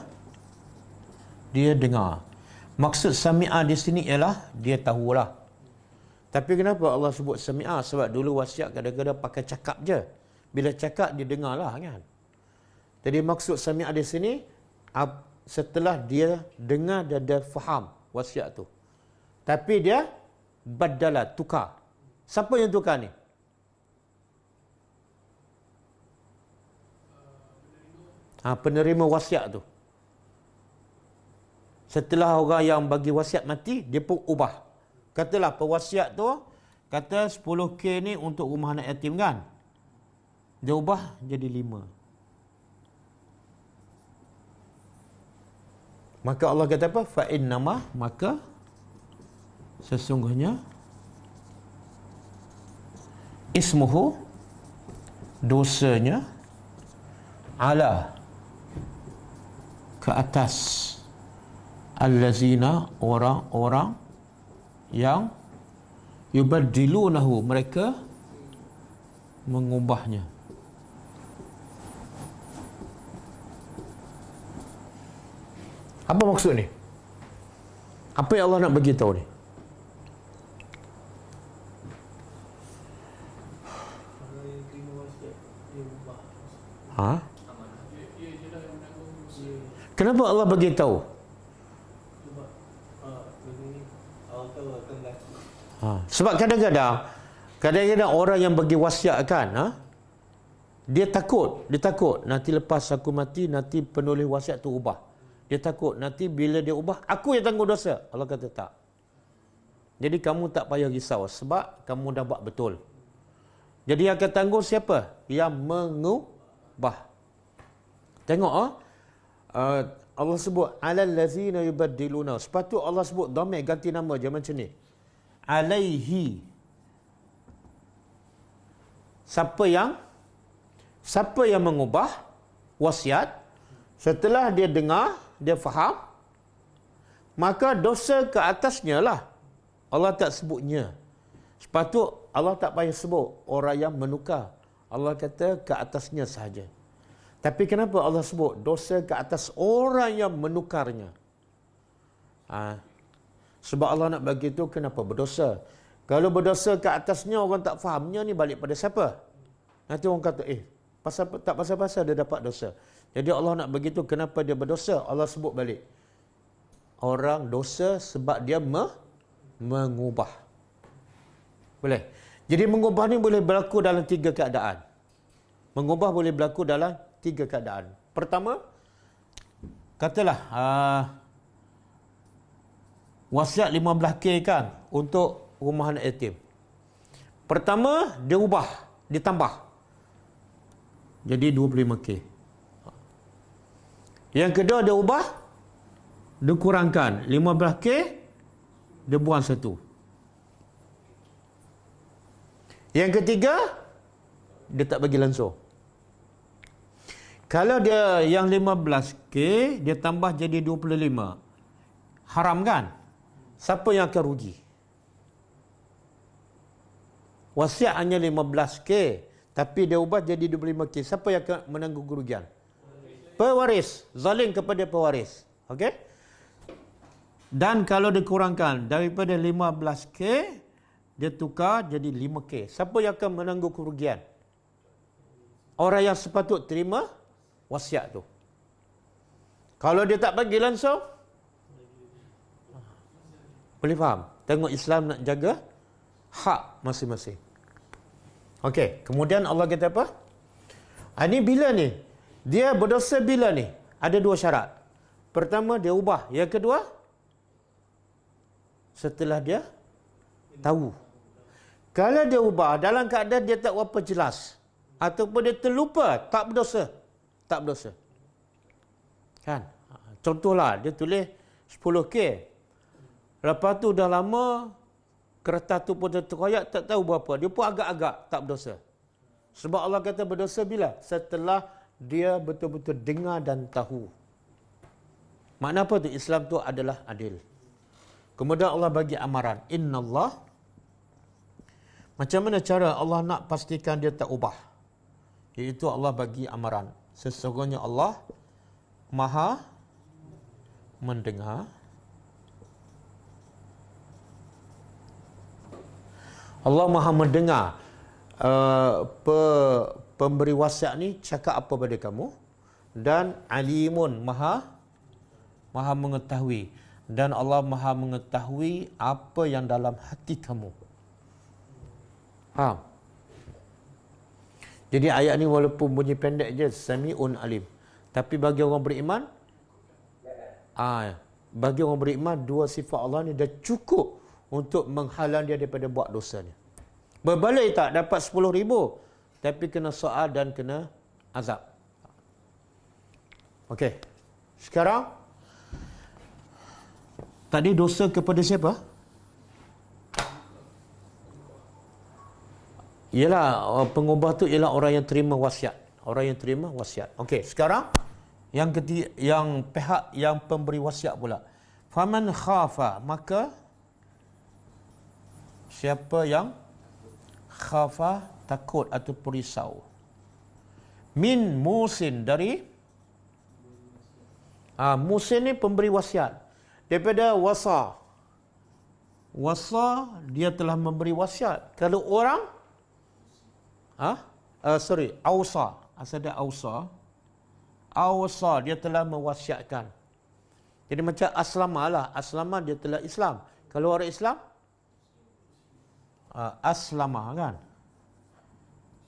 dengar. Maksud sami'ah di sini ialah dia tahulah. Tapi kenapa Allah sebut sami'ah? Sebab dulu wasiat kadang-kadang pakai cakap je. Bila cakap dia dengarlah kan. Jadi maksud sami'ah di sini setelah dia dengar dan dia faham wasiat tu. Tapi dia badala, tukar. Siapa yang tukar ni? Penerima wasiat tu. Setelah orang yang bagi wasiat mati, dia pun ubah. Katalah pewasiat tu, kata 10K ni untuk rumah anak yatim kan? Dia ubah jadi 5. Maka Allah kata apa? Fa'innama, maka sesungguhnya ismuhu, dosanya, ala, ke atas, allazina, orang-orang yang yubaddilunahu, mereka mengubahnya. Apa maksud ni? Apa yang Allah nak bagi tahu ni? Kenapa Allah bagi tahu? Sebab kadang-kadang orang yang bagi wasiat kan, dia takut nanti lepas aku mati, nanti penulis wasiat tu ubah. Dia takut nanti bila dia ubah, aku yang tanggung dosa. Allah kata tak. Jadi kamu tak payah risau sebab kamu dah buat betul. Jadi yang akan tanggung siapa? Yang mengubah. Tengok Allah sebut alal ladzina yubaddiluna. Sepatut Allah sebut dhamir ganti nama je macam ni. Alaihi. Siapa yang mengubah wasiat setelah dia dengar, dia faham, maka dosa ke atasnya lah. Allah tak sebutnya. Sepatut Allah tak payah sebut orang yang menukar. Allah kata ke atasnya sahaja. Tapi kenapa Allah sebut dosa ke atas orang yang menukarnya? Sebab Allah nak bagi tu kenapa berdosa. Kalau berdosa ke atasnya orang tak fahamnya, ni balik pada siapa? Nanti orang kata, tak pasal-pasal dia dapat dosa. Jadi Allah nak bagi tu kenapa dia berdosa. Allah sebut balik. Orang dosa sebab dia mengubah. Boleh? Jadi mengubah ni boleh berlaku dalam 3 keadaan. Mengubah boleh berlaku dalam 3 keadaan. Pertama, katalah wasiat 15K kan untuk rumah anak yatim. Pertama, dia ubah, ditambah. Jadi 25K. Yang kedua, dia ubah, dia kurangkan 15K, dia buang 1. Yang ketiga, dia tak bagi langsung. Kalau dia yang 15K, dia tambah jadi 25. Haram kan? Siapa yang akan rugi? Wasiat hanya 15K, tapi dia ubah jadi 25K. Siapa yang akan menanggung kerugian? Pewaris. Zalim kepada pewaris. Okey? Dan kalau dikurangkan daripada 15K, dia tukar jadi 5K. Siapa yang akan menanggung kerugian? Orang yang sepatut terima wasiat tu. Kalau dia tak bagi langsung, boleh faham? Tengok Islam nak jaga hak masing-masing. Okey, kemudian Allah kata apa? Ini bila ni? Dia berdosa bila ni? Ada 2 syarat. Pertama, dia ubah. Yang kedua, setelah dia tahu. Kalau dia ubah dalam keadaan dia tak berapa jelas, ataupun dia terlupa, tak berdosa. Tak berdosa. Kan? Contohlah, dia tulis 10K. Lepas tu dah lama, kertas tu pun terkoyak, tak tahu berapa. Dia pun agak-agak, tak berdosa. Sebab Allah kata berdosa bila? Setelah dia betul-betul dengar dan tahu. Makna apa tu? Islam tu adalah adil. Kemudian Allah bagi amaran. Inna Allah. Macam mana cara Allah nak pastikan dia tak ubah? Iaitu Allah bagi amaran. Sesungguhnya Allah Maha mendengar. Allah Maha mendengar pemberi wasiat ni cakap apa pada kamu. Dan alimun Maha mengetahui. Dan Allah Maha mengetahui apa yang dalam hati kamu. Faham? Jadi ayat ni walaupun bunyi pendek je, Sami'un Alim. Tapi bagi orang beriman, bagi orang beriman, 2 sifat Allah ni dah cukup untuk menghalang dia daripada buat dosanya. Berbalik tak dapat 10,000, tapi kena soal dan kena azab. Okey. Sekarang tadi dosa kepada siapa? Ialah pengubah tu ialah orang yang terima wasiat. Orang yang terima wasiat. Okey, sekarang yang ketiga, yang pihak yang pemberi wasiat pula. Faman khafa, maka siapa yang khafa, takut ataupun risau. Min musin, dari musin ni pemberi wasiat. Daripada wasa. Wasa, dia telah memberi wasiat. Kalau orang ausa. Asal dia ausa. Ausa, dia telah mewasiatkan. Jadi macam aslama lah. Aslama, dia telah Islam. Kalau orang Islam, aslama kan.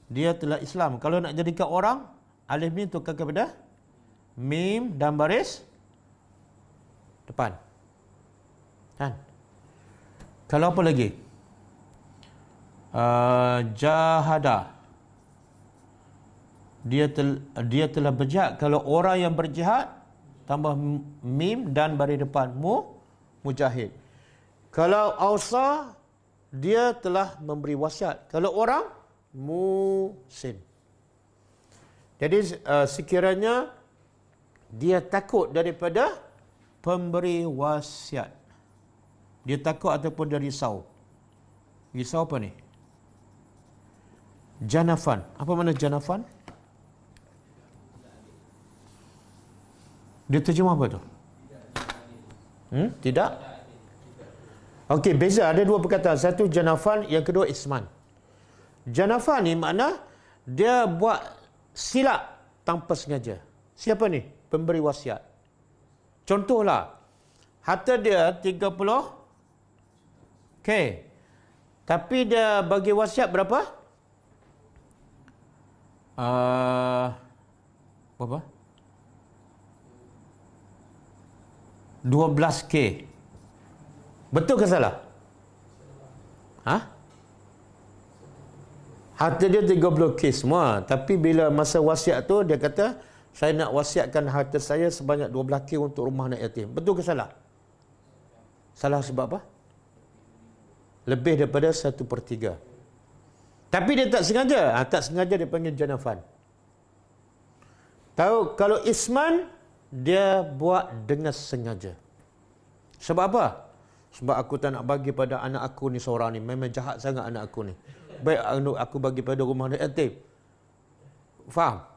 Dia telah Islam. Kalau nak jadikan orang, alif ni tukar kepada mim dan baris depan. Kan? Kalau apa lagi? Jahada. Dia telah berjihad. Kalau orang yang berjihad, tambah mim dan bari depan mujahid. Kalau ausa, dia telah memberi wasiat. Kalau orang, musin. Jadi sekiranya dia takut daripada pemberi wasiat, dia takut ataupun dia risau. Risau apa ni? Janafan. Apa makna janafan? Dia terjemah apa tu? Tidak? Okey, beza. Ada dua perkataan. Satu janafan, yang kedua isman. Janafan ni makna dia buat silap tanpa sengaja. Siapa ni? Pemberi wasiat. Contohlah, harta dia 30 K. Tapi dia bagi wasiat berapa? Berapa? 12K. Betul ke salah? Harta dia 30K semua. Tapi bila masa wasiat tu, dia kata, saya nak wasiatkan harta saya sebanyak 12K untuk rumah anak yatim. Betul ke salah? Salah sebab apa? Lebih daripada 1/3. Tapi dia tak sengaja. Tak sengaja dia panggil janafan. Tahu, kalau isman, dia buat dengan sengaja. Sebab apa? Sebab aku tak nak bagi pada anak aku ni seorang ni. Memang jahat sangat anak aku ni. Baik aku bagi pada rumah anak yatim. Faham?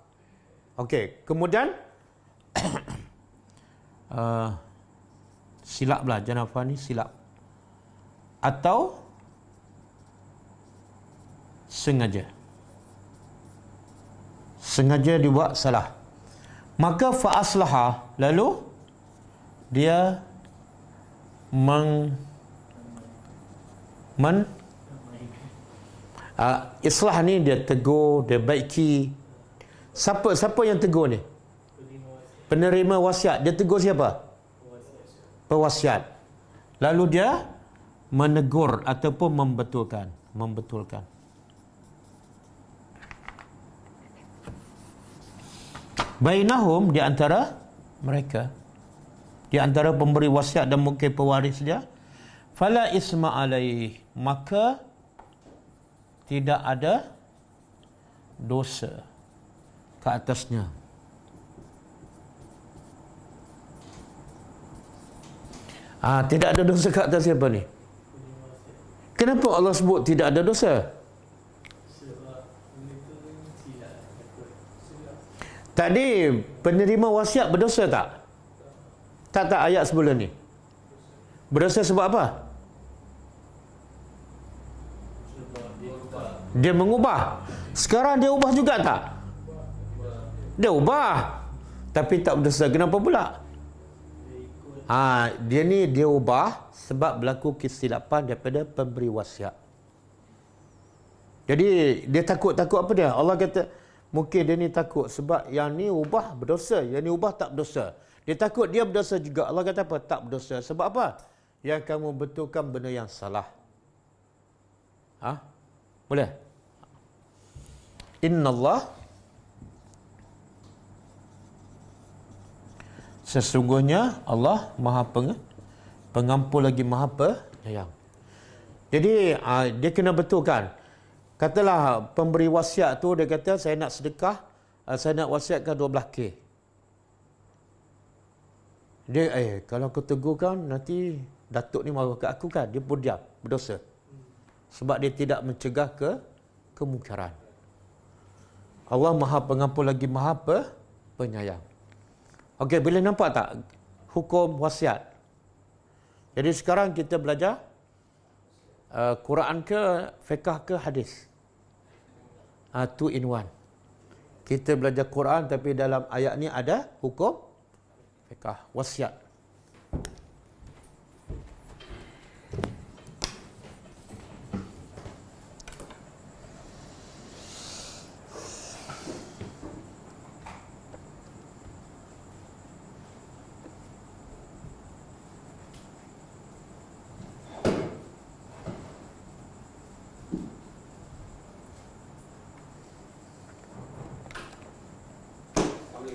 Okey. Kemudian silap lah. Janafan ni silap. Atau sengaja. Sengaja dibuat salah. Maka fa'aslaha, lalu dia islah ni dia tegur, dia baiki. Siapa yang tegur ni? Penerima wasiat. Dia tegur siapa? Pewasiat. Lalu dia menegur ataupun membetulkan. Bainahum, di antara mereka, di antara pemberi wasiat dan mungkin pewaris dia, fala isma alaih, maka tidak ada dosa ke atasnya. Tidak ada dosa ke atas siapa ni? Kenapa Allah sebut tidak ada dosa? Tadi penerima wasiat berdosa tak? Tak ayat sebelum ni. Berdosa sebab apa? Dia mengubah. Sekarang dia ubah juga tak? Dia ubah. Tapi tak berdosa. Kenapa pula? Dia ubah sebab berlaku kesilapan daripada pemberi wasiat. Jadi dia takut apa dia? Allah kata mungkin dia ni takut sebab yang ni ubah berdosa, yang ni ubah tak berdosa. Dia takut dia berdosa juga. Allah kata apa? Tak berdosa. Sebab apa? Yang kamu betulkan benda yang salah. Boleh? Innallah, sesungguhnya Allah Maha Pengampun lagi Maha Penyayang. Jadi dia kena betulkan. Katalah pemberi wasiat tu dia kata saya nak sedekah, saya nak wasiatkan 12K. Dia kalau aku tegurkan nanti datuk ni marah kat aku kan, dia pun diam, berdosa. Sebab dia tidak mencegah kemungkaran. Allah Maha Pengampun lagi Maha Penyayang. Okey, boleh nampak tak hukum wasiat? Jadi sekarang kita belajar Quran ke fiqh ke hadis? Two in one. Kita belajar Quran tapi dalam ayat ni ada hukum fiqh wasiat.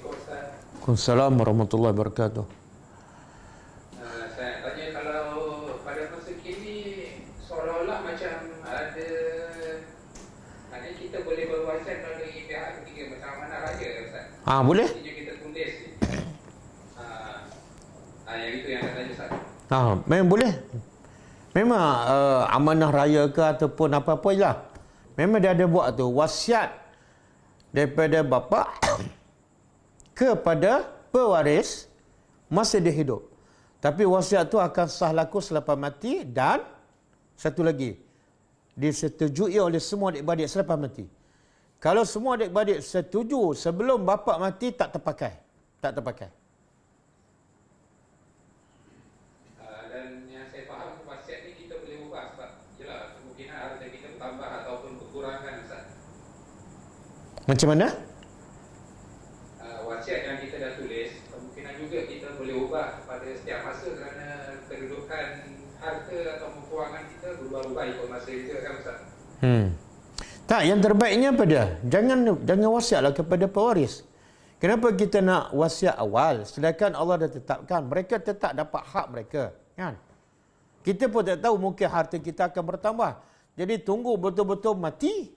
Waalaikumsalam warahmatullahi wabarakatuh. Saya tanya, kalau pada masa kini seolah-olah macam ada, maknanya kita boleh berwasiat melalui pihak ketiga macam amanah raya, Ustaz. Boleh? Kita tulis. Yang itu yang saya tanya, Ustaz. Memang boleh. Memang amanah raya ke ataupun apa-apa lah. Memang dia ada buat tu wasiat daripada bapa kepada pewaris masa dia hidup. Tapi wasiat tu akan sah laku selepas mati, dan satu lagi, disetujui oleh semua adik-beradik selepas mati. Kalau semua adik-beradik setuju sebelum bapa mati, tak terpakai. Tak terpakai. Dan yang saya faham, wasiat ni kita boleh ubah sebab yelah kemungkinan harta kita bertambah ataupun berkurangkan, Ustaz. Macam mana? Wasiat yang kita dah tulis, kemungkinan juga kita boleh ubah pada setiap masa kerana kedudukan harta atau kewangan kita berubah-ubah ikut masa juga, kan, Ustaz? Tak, yang terbaiknya apa dia? Jangan wasiatlah kepada pewaris. Kenapa kita nak wasiat awal? Sedangkan Allah dah tetapkan mereka tetap dapat hak mereka, kan? Kita pun tak tahu, mungkin harta kita akan bertambah. Jadi tunggu betul-betul mati.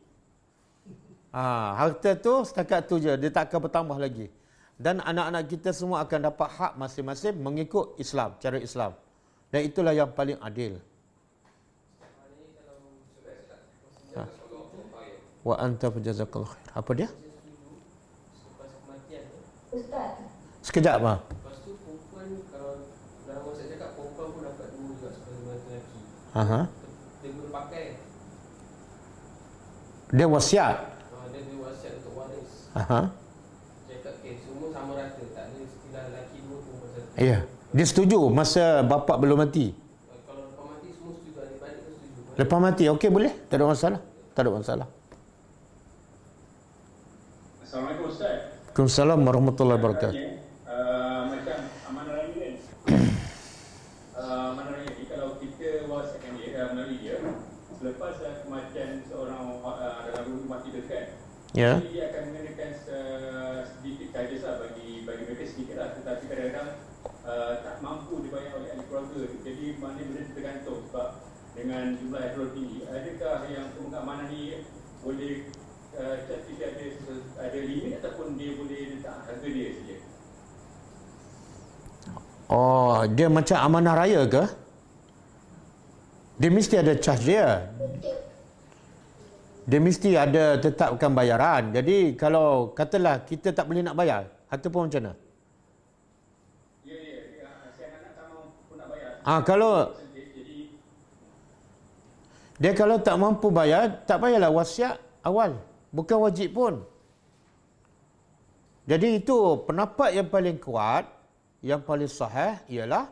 Harta tu setakat tu je, dia tak akan bertambah lagi. Dan anak-anak kita semua akan dapat hak masing-masing mengikut Islam, cara Islam. Dan itulah yang paling adil. Wa anta fajazakallahu khair. Apa dia? Ustaz. Sekejap, Ma. Lepas tu perempuan, kalau dalam masa cakap, perempuan pun dapat dua juga sebagai lelaki. Dia boleh pakai. Dia wasiat. Dia boleh wasiat untuk waris. Cakap, semua sama rata. Tak ada istilah lelaki dua, perempuan satu. Ya. Dia setuju masa bapa belum mati. Kalau lepas mati semua setuju, adik-adik pun setuju. Lepas mati, okey, boleh. Tak ada masalah. Tak ada masalah. Assalamualaikum Ustaz. Waalaikumsalam warahmatullahi wabarakatuh. Macam amanah raya kan. Amanah raya ni kalau kita wasiatkan dia melalui dia, selepas kematian seorang dalam rumah kita kan, Ya. jadi dia akan mengenakan sedikit charges lah bagi mereka sedikit lah, tetapi kadang-kadang tak mampu dibayar oleh ahli keluarga. Jadi maknanya benda tergantung sebab dengan jumlah yang terlalu tinggi. Adakah yang pemegang amanah ni boleh tidak ada limit ataupun dia boleh letak harga dia saja? Dia macam amanah raya ke? Dia mesti ada charge dia. Dia mesti ada tetapkan bayaran. Jadi kalau katalah kita tak boleh nak bayar, ataupun macam mana? Saya anak tak mampu nak bayar. Kalau dia kalau tak mampu bayar, tak payahlah wasiat awal. Bukan wajib pun. Jadi itu pendapat yang paling kuat, yang paling sahih ialah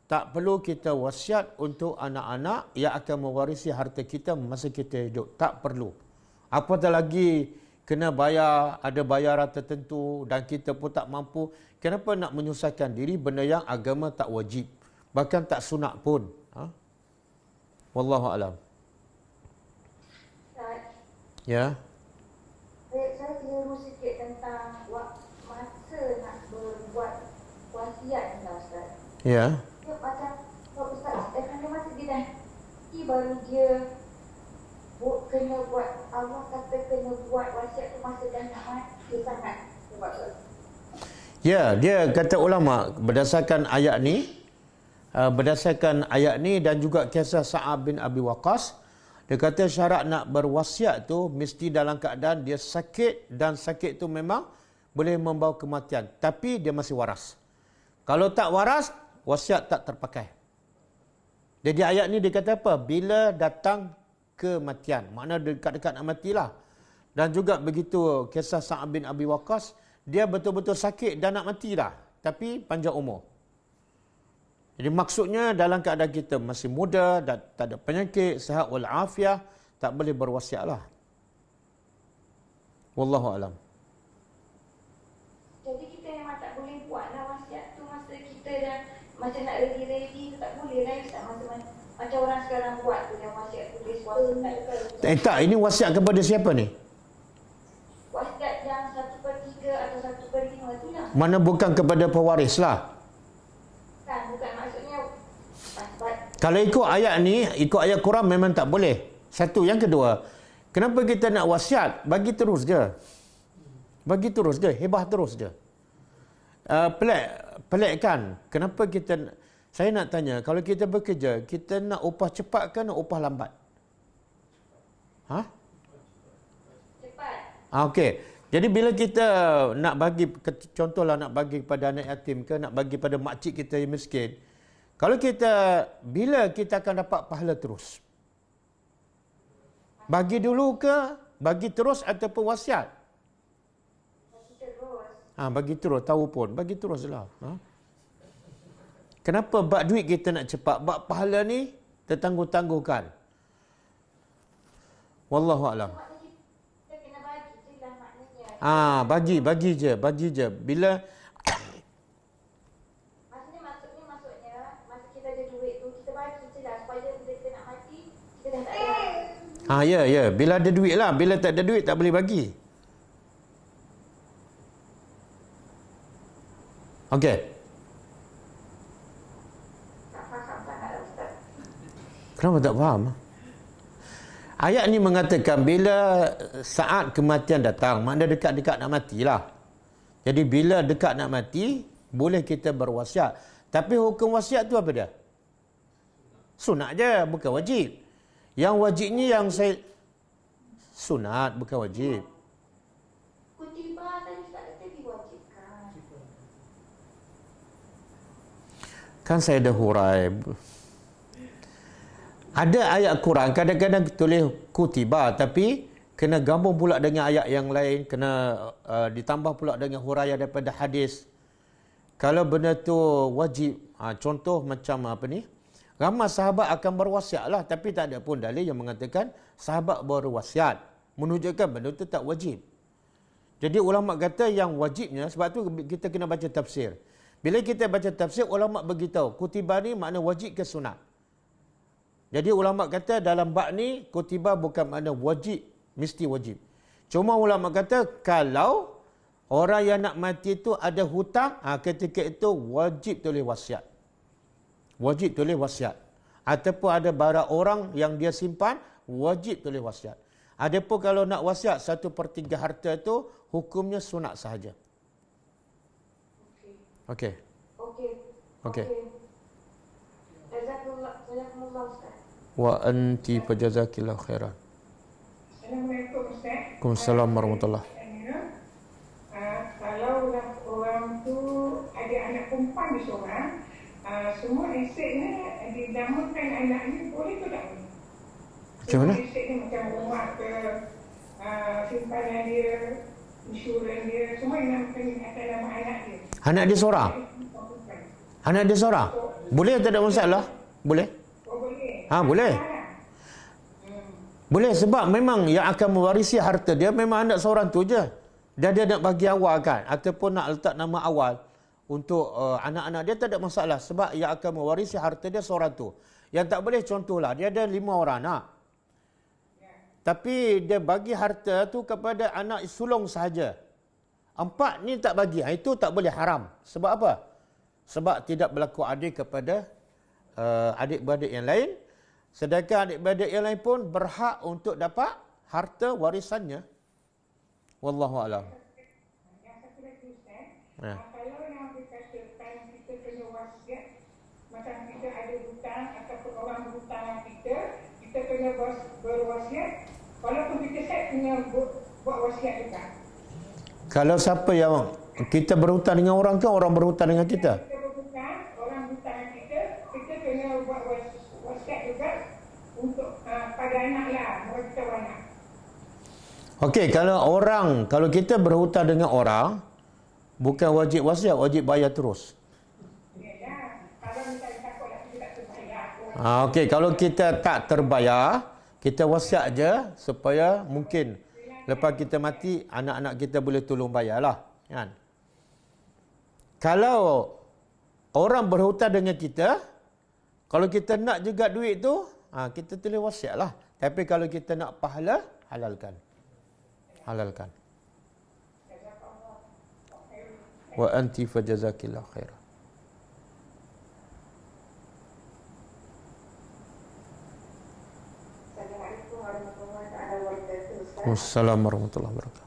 tak perlu kita wasiat untuk anak-anak yang akan mewarisi harta kita masa kita hidup. Tak perlu. Apatah lagi kena bayar, ada bayaran tertentu dan kita pun tak mampu. Kenapa nak menyusahkan diri benda yang agama tak wajib? Bahkan tak sunat pun. Wallahu alam. Ya. Saya keliru sikit tentang masa nak berbuat wasiat ni, Ustaz. Ya. Dia macam kalau Ustaz ceritakan, dia masa dia dah mati baru dia kena buat, Allah kata kena buat wasiat tu masa dah nak mati sangat. Sebab Ya, dia kata ulama berdasarkan ayat ni dan juga kisah Sa'ad bin Abi Waqqas, dia kata syarat nak berwasiat tu mesti dalam keadaan dia sakit, dan sakit tu memang boleh membawa kematian, tapi dia masih waras. Kalau tak waras, wasiat tak terpakai. Jadi ayat ni dia kata apa? Bila datang kematian, makna dekat-dekat nak matilah. Dan juga begitu kisah Sa'ad bin Abi Waqqas, dia betul-betul sakit dan nak mati dah, tapi panjang umur. Jadi maksudnya dalam keadaan kita masih muda dan tak ada penyakit, sihat wal afiah, tak boleh berwasiatlah. Wallahu alam. jadi kita memang tak boleh buat lah wasiat tu masa kita dah macam nak ready-ready tu, tak boleh lah Ustaz. Macam orang sekarang buat tu, yang wasiat tulis wasiat. Tak, ini wasiat kepada siapa ni? Wasiat yang 1/3 atau 1/5 Mana bukan kepada pewaris lah. Kan, bukan maksudnya Kalau ikut ayat ni, ikut ayat Quran memang tak boleh. Satu. Yang kedua, kenapa kita nak wasiat? Bagi terus je. Bagi terus je. Hebah terus je. Pelik kan? Kenapa kita... Saya nak tanya, kalau kita bekerja, kita nak upah cepat ke nak upah lambat? Ha? cepat. Okey. Jadi bila kita nak bagi, contohlah nak bagi kepada anak yatim ke, nak bagi pada makcik kita yang miskin, kalau kita, bila kita akan dapat pahala terus? Bagi dulu ke, bagi terus ataupun wasiat? Bagi terus. Bagi terus, tahu pun. Bagi teruslah. Kenapa bab duit kita nak cepat? Bab pahala ni tertangguh-tangguhkan. Wallahualam. Maknanya kita kena bagi je lah maknanya. Bagi je. Bila Maksudnya masa kita ada duit tu kita bagi je lah supaya bila kita nak mati kita dah tak ada. ya. Bila ada duit lah. Bila tak ada duit tak boleh bagi. Okey. Tak faham sangat Ustaz. Kenapa tak faham? Ayat ni mengatakan bila saat kematian datang, maknanya dekat-dekat nak matilah. Jadi bila dekat nak mati, boleh kita berwasiat. Tapi hukum wasiat tu apa dia? Sunat je, bukan wajib. Yang wajibnya yang saya... Sunat, bukan wajib. Kutiba tadi Ustaz kata diwajibkan. Kan saya dah hurai. Ada ayat Quran, kadang-kadang tulis kutiba, tapi kena gabung pula dengan ayat yang lain, kena ditambah pula dengan huraian daripada hadis. Kalau benda tu wajib, contoh macam apa ni, ramai sahabat akan berwasiat lah, tapi tak ada pun dalil yang mengatakan sahabat berwasiat, menunjukkan benda tu tak wajib. Jadi ulama kata yang wajibnya, sebab tu kita kena baca tafsir. Bila kita baca tafsir, ulama beritahu kutiba ni makna wajib ke sunat. Jadi ulama kata dalam bab ni kutiba bukan makna wajib, mesti wajib. Cuma ulama kata kalau orang yang nak mati tu ada hutang, ketika itu wajib tulis wasiat. Wajib tulis wasiat. Ataupun ada barang orang yang dia simpan, wajib tulis wasiat. Adapun kalau nak wasiat 1/3 harta tu, hukumnya sunat sahaja. Okey. Okey. Jazakumullah Ustaz. Wa anti fajazakillahu khairan. Assalamualaikum Ustaz. Waalaikumsalam warahmatullahi. Kalau orang tu ada anak perempuan di seorang, semua asetnya dinamakan anak ni, boleh ke tak? Macam mana? Aset ni macam rumah ke, simpanan dia, insurans dia, semua dinamakan atas nama anak dia. Anak dia seorang? Anak dia seorang? Boleh tak ada masalah? Boleh? Oh boleh? Boleh. Boleh sebab memang yang akan mewarisi harta dia memang anak seorang tu je. Dan dia nak bagi awal kan, ataupun nak letak nama awal untuk anak-anak dia, tak ada masalah. Sebab yang akan mewarisi harta dia seorang tu. Yang tak boleh contohlah, dia ada 5 orang anak. Tapi dia bagi harta tu kepada anak sulung sahaja. 4 ni tak bagi. Itu tak boleh, haram. Sebab apa? Sebab tidak berlaku adil kepada adik-beradik yang lain. Sedangkan adik-beradik yang lain pun berhak untuk dapat harta warisannya. Wallahu a'lam. Yang satu lagi Ustaz, Ya. kalau yang dikatakan kita kena wasiat, macam kita ada hutang ataupun orang berhutang kita kena berwasiat, walaupun kita set kena buat wasiat juga. Kalau siapa yang kita berhutang dengan orang ke orang berhutang dengan kita? Kita berhutang, orang berhutang dengan kita kena buat wasiat juga untuk pada anak lah, orang kita anak. Okey, kalau kita berhutang dengan orang, bukan wajib wasiat, wajib bayar terus. Kalau misalnya takutlah kita tak terbayar. Okey, kalau kita tak terbayar, kita wasiat je supaya mungkin lepas kita mati, anak-anak kita boleh tolong bayarlah, kan? Kalau orang berhutang dengan kita, kalau kita nak juga duit tu, kita tulis wasiatlah. Tapi kalau kita nak pahala, halalkan. Wa anti fajazakillah khairan. Assalamualaikum warahmatullahi wabarakatuh. Wassalamualaikum warahmatullahi wabarakatuh.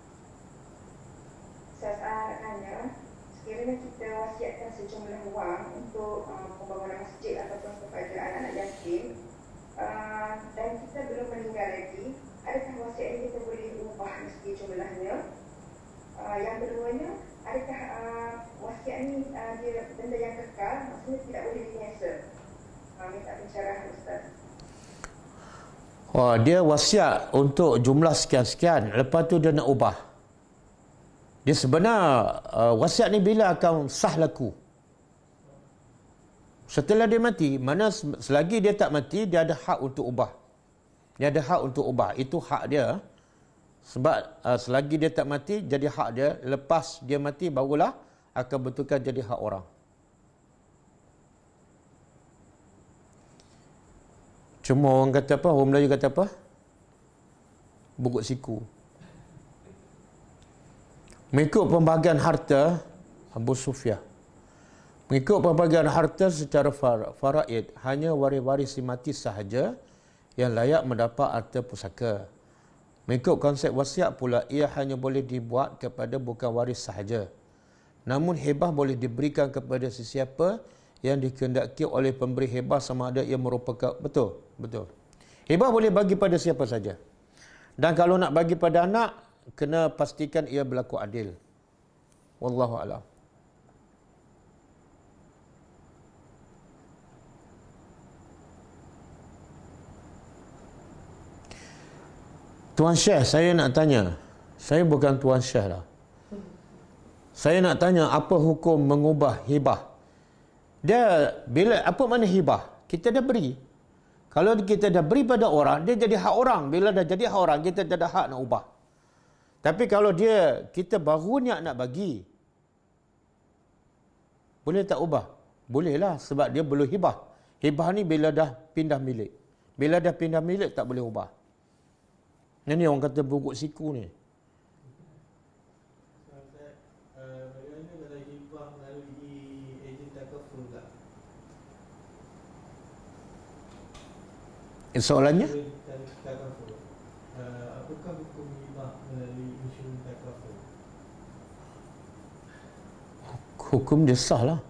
Saya nak tanya, sekiranya kita wasiatkan sejumlah wang untuk pembangunan masjid ataupun kepada anak-anak yatim, dan kita belum meninggal lagi, adakah wasiat ini kita boleh ubah meski jumlahnya? Yang keduanya, adakah wasiat ini dia benda yang kekal, maksudnya tidak boleh dinyesa? Minta pencerahan Ustaz. Wah, dia wasiat untuk jumlah sekian-sekian, lepas tu dia nak ubah. Dia sebenar wasiat ni bila akan sah laku? Setelah dia mati. Mana selagi dia tak mati, dia ada hak untuk ubah. Dia ada hak untuk ubah. Itu hak dia. Sebab selagi dia tak mati, jadi hak dia. Lepas dia mati, barulah akan betulkan jadi hak orang. Cuma orang kata apa? Orang Melayu kata apa? Bukut siku. Mengikut pembahagian harta Abu Sufyan. Mengikut pembahagian harta secara faraid, hanya waris-waris si mati sahaja yang layak mendapat harta pusaka. Mengikut konsep wasiat pula, ia hanya boleh dibuat kepada bukan waris sahaja. Namun hibah boleh diberikan kepada sesiapa yang dikehendaki oleh pemberi hibah, sama ada ia merupakan betul. Hibah boleh bagi pada siapa saja. Dan kalau nak bagi pada anak, kena pastikan ia berlaku adil. Wallahu a'lam. Tuan Syekh, saya nak tanya. Saya bukan Tuan Syekh lah. Saya nak tanya apa hukum mengubah hibah. Dia bila apa mana hibah? Kita dah beri. Kalau kita dah beri pada orang, dia jadi hak orang. Bila dah jadi hak orang, kita tak ada hak nak ubah. Tapi kalau kita baru niat nak bagi, boleh tak ubah? Bolehlah, sebab dia belum hibah. Hibah ni bila dah pindah milik. Bila dah pindah milik, tak boleh ubah. Ini orang kata bukut siku ni. Bagaimana kalau hibah melalui ejen takaful tak? Soalannya? Apakah hukum hibah melalui insurans takaful? Hukum dia sah lah.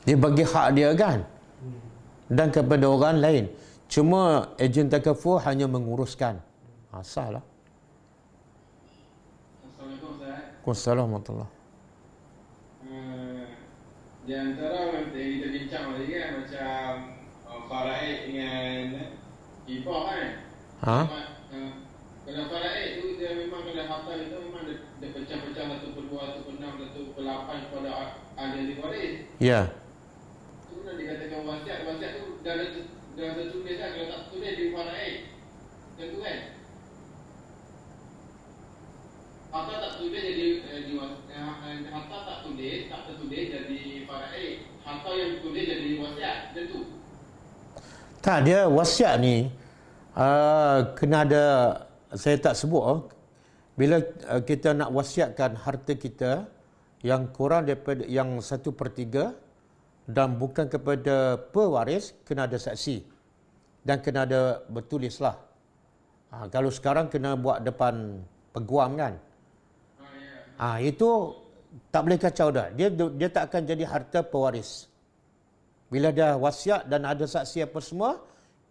Dia bagi hak dia kan? Dan kepada orang lain. Cuma ejen takaful hanya menguruskan. Sah lah. Assalamualaikum Ustaz. Waalaikumsalam warahmatullahi. Di antara yang kita bincang tadi kan, macam faraid dengan hibah kan. Kalau faraid tu dia memang kalau harta itu memang dia pecah-pecah 1/2, 1/6, 1/8 kepada ahli waris. Ya. Itu nak dikatakan wasiat. Wasiat tu dah tertulis kan. Kalau tak tertulis di faraid, macam tu kan. Harta tak tulis jadi harta tak tertulis jadi faraid. Harta yang tertulis jadi wasiat. Macam tu. Tak, dia wasiat ni kena ada, saya tak sebut. Bila kita nak wasiatkan harta kita yang kurang daripada yang 1/3 dan bukan kepada pewaris, kena ada saksi dan kena ada bertulislah. Kalau sekarang kena buat depan peguam kan. Itu tak boleh kacau dah. Dia tak akan jadi harta pewaris. Bila dah wasiat dan ada saksi apa semua,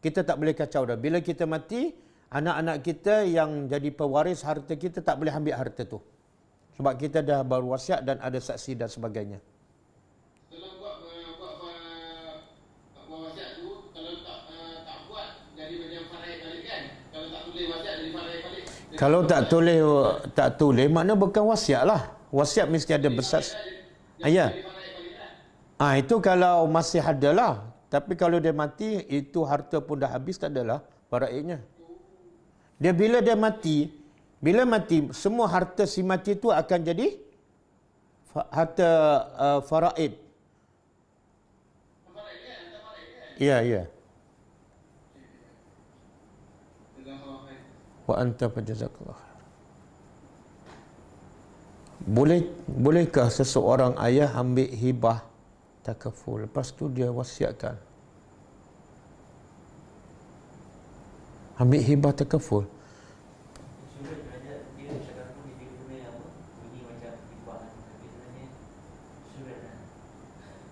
kita tak boleh kacau dah. Bila kita mati, anak-anak kita yang jadi pewaris harta kita tak boleh ambil harta tu. Sebab kita dah berwasiat dan ada saksi dan sebagainya. Kalau buat wasiat tu, kalau tak buat jadi macam faraid balik kan. Kalau tak tulis wasiat jadi faraid balik. Kalau tak tulis makna bukan wasiat lah. Wasiat mesti ada bersas. Ya. Itu kalau masih ada lah. Tapi kalau dia mati, itu harta pun dah habis, tak adalah faraidnya. Dia bila mati, semua harta si mati itu akan jadi harta faraid. Ya. Wa anta fajazakallah khair. Bolehkah seseorang ayah ambil hibah takaful, lepas tu dia wasiatkan? Ambil hibah takaful.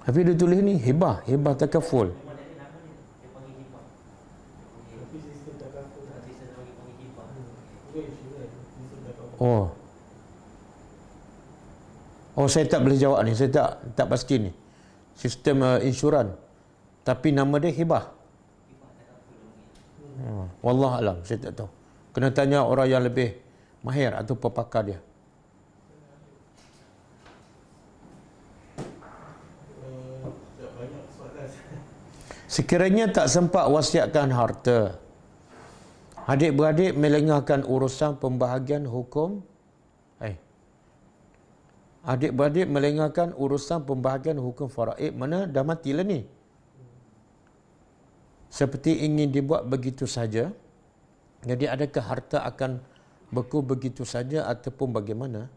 Tapi dia tulis ni hibah takaful. Oh, saya tak boleh jawab ni. Saya tak pasti ni. Sistem insuran. Tapi nama dia hibah. Wallah alam, saya tak tahu. Kena tanya orang yang lebih mahir atau pakar dia. Sekiranya tak sempat wasiatkan harta, adik-beradik melengahkan urusan pembahagian hukum. Adik-beradik melengahkan urusan pembahagian hukum faraid. Mana dah matilah ni. Seperti ingin dibuat begitu saja. Jadi adakah harta akan beku begitu saja ataupun bagaimana?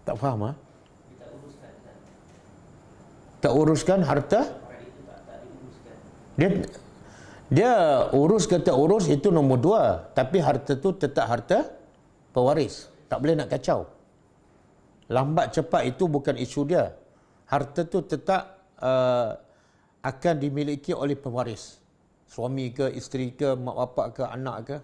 Tak faham, ha? Tak uruskan harta? Dia urus ke tak urus itu nombor dua. Tapi harta tu tetap harta pewaris. Tak boleh nak kacau. Lambat cepat itu bukan isu dia. Harta tu tetap akan dimiliki oleh pewaris. Suami ke, isteri ke, mak bapak ke, anak ke.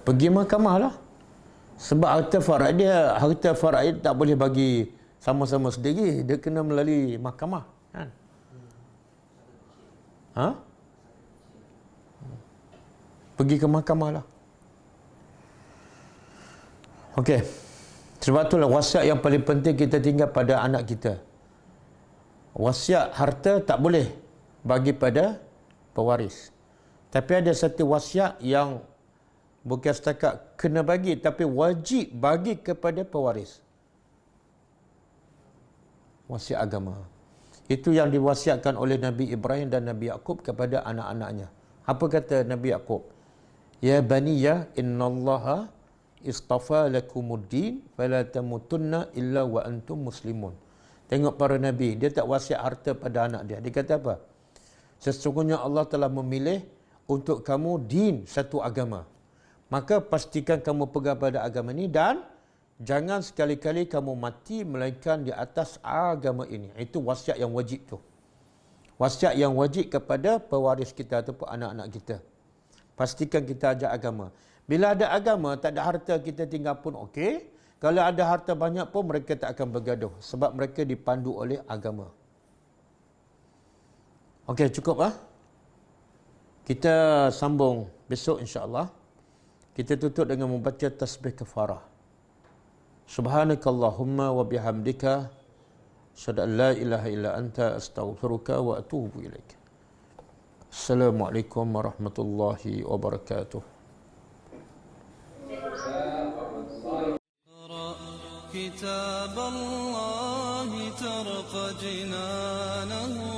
Pergi mahkamah lah. Sebab harta faraid tak boleh bagi sama-sama sendiri. Dia kena melalui mahkamah, kan? Pergi ke mahkamah lah. Okey. Sebab itulah wasiat yang paling penting kita tinggal pada anak kita. Wasiat harta tak boleh bagi pada pewaris. Tapi ada satu wasiat yang bukan setakat kena bagi, tapi wajib bagi kepada pewaris. Wasiat agama. Itu yang diwasiatkan oleh Nabi Ibrahim dan Nabi Yaqub kepada anak-anaknya. Apa kata Nabi Yaqub? Ya baniya innallaha istafa lakumuddin fala tamutunna illa wa antum muslimun. Tengok para Nabi, dia tak wasiat harta pada anak dia. Dia kata apa? Sesungguhnya Allah telah memilih untuk kamu din, satu agama. Maka pastikan kamu pegang pada agama ini dan jangan sekali-kali kamu mati melainkan di atas agama ini. Itu wasiat yang wajib tu. Wasiat yang wajib kepada pewaris kita ataupun anak-anak kita. Pastikan kita ajar agama. Bila ada agama, tak ada harta, kita tinggal pun okey. Kalau ada harta banyak pun mereka tak akan bergaduh. Sebab mereka dipandu oleh agama. Okey, cukup lah. Kita sambung besok insya-Allah. Kita tutup dengan membaca tasbih kafarah. Subhanakallahumma wa bihamdika asyhadu an la ilaha illa anta astaghfiruka wa atubu ilaik. Assalamualaikum warahmatullahi wabarakatuh. كتاب الله ترق جنانه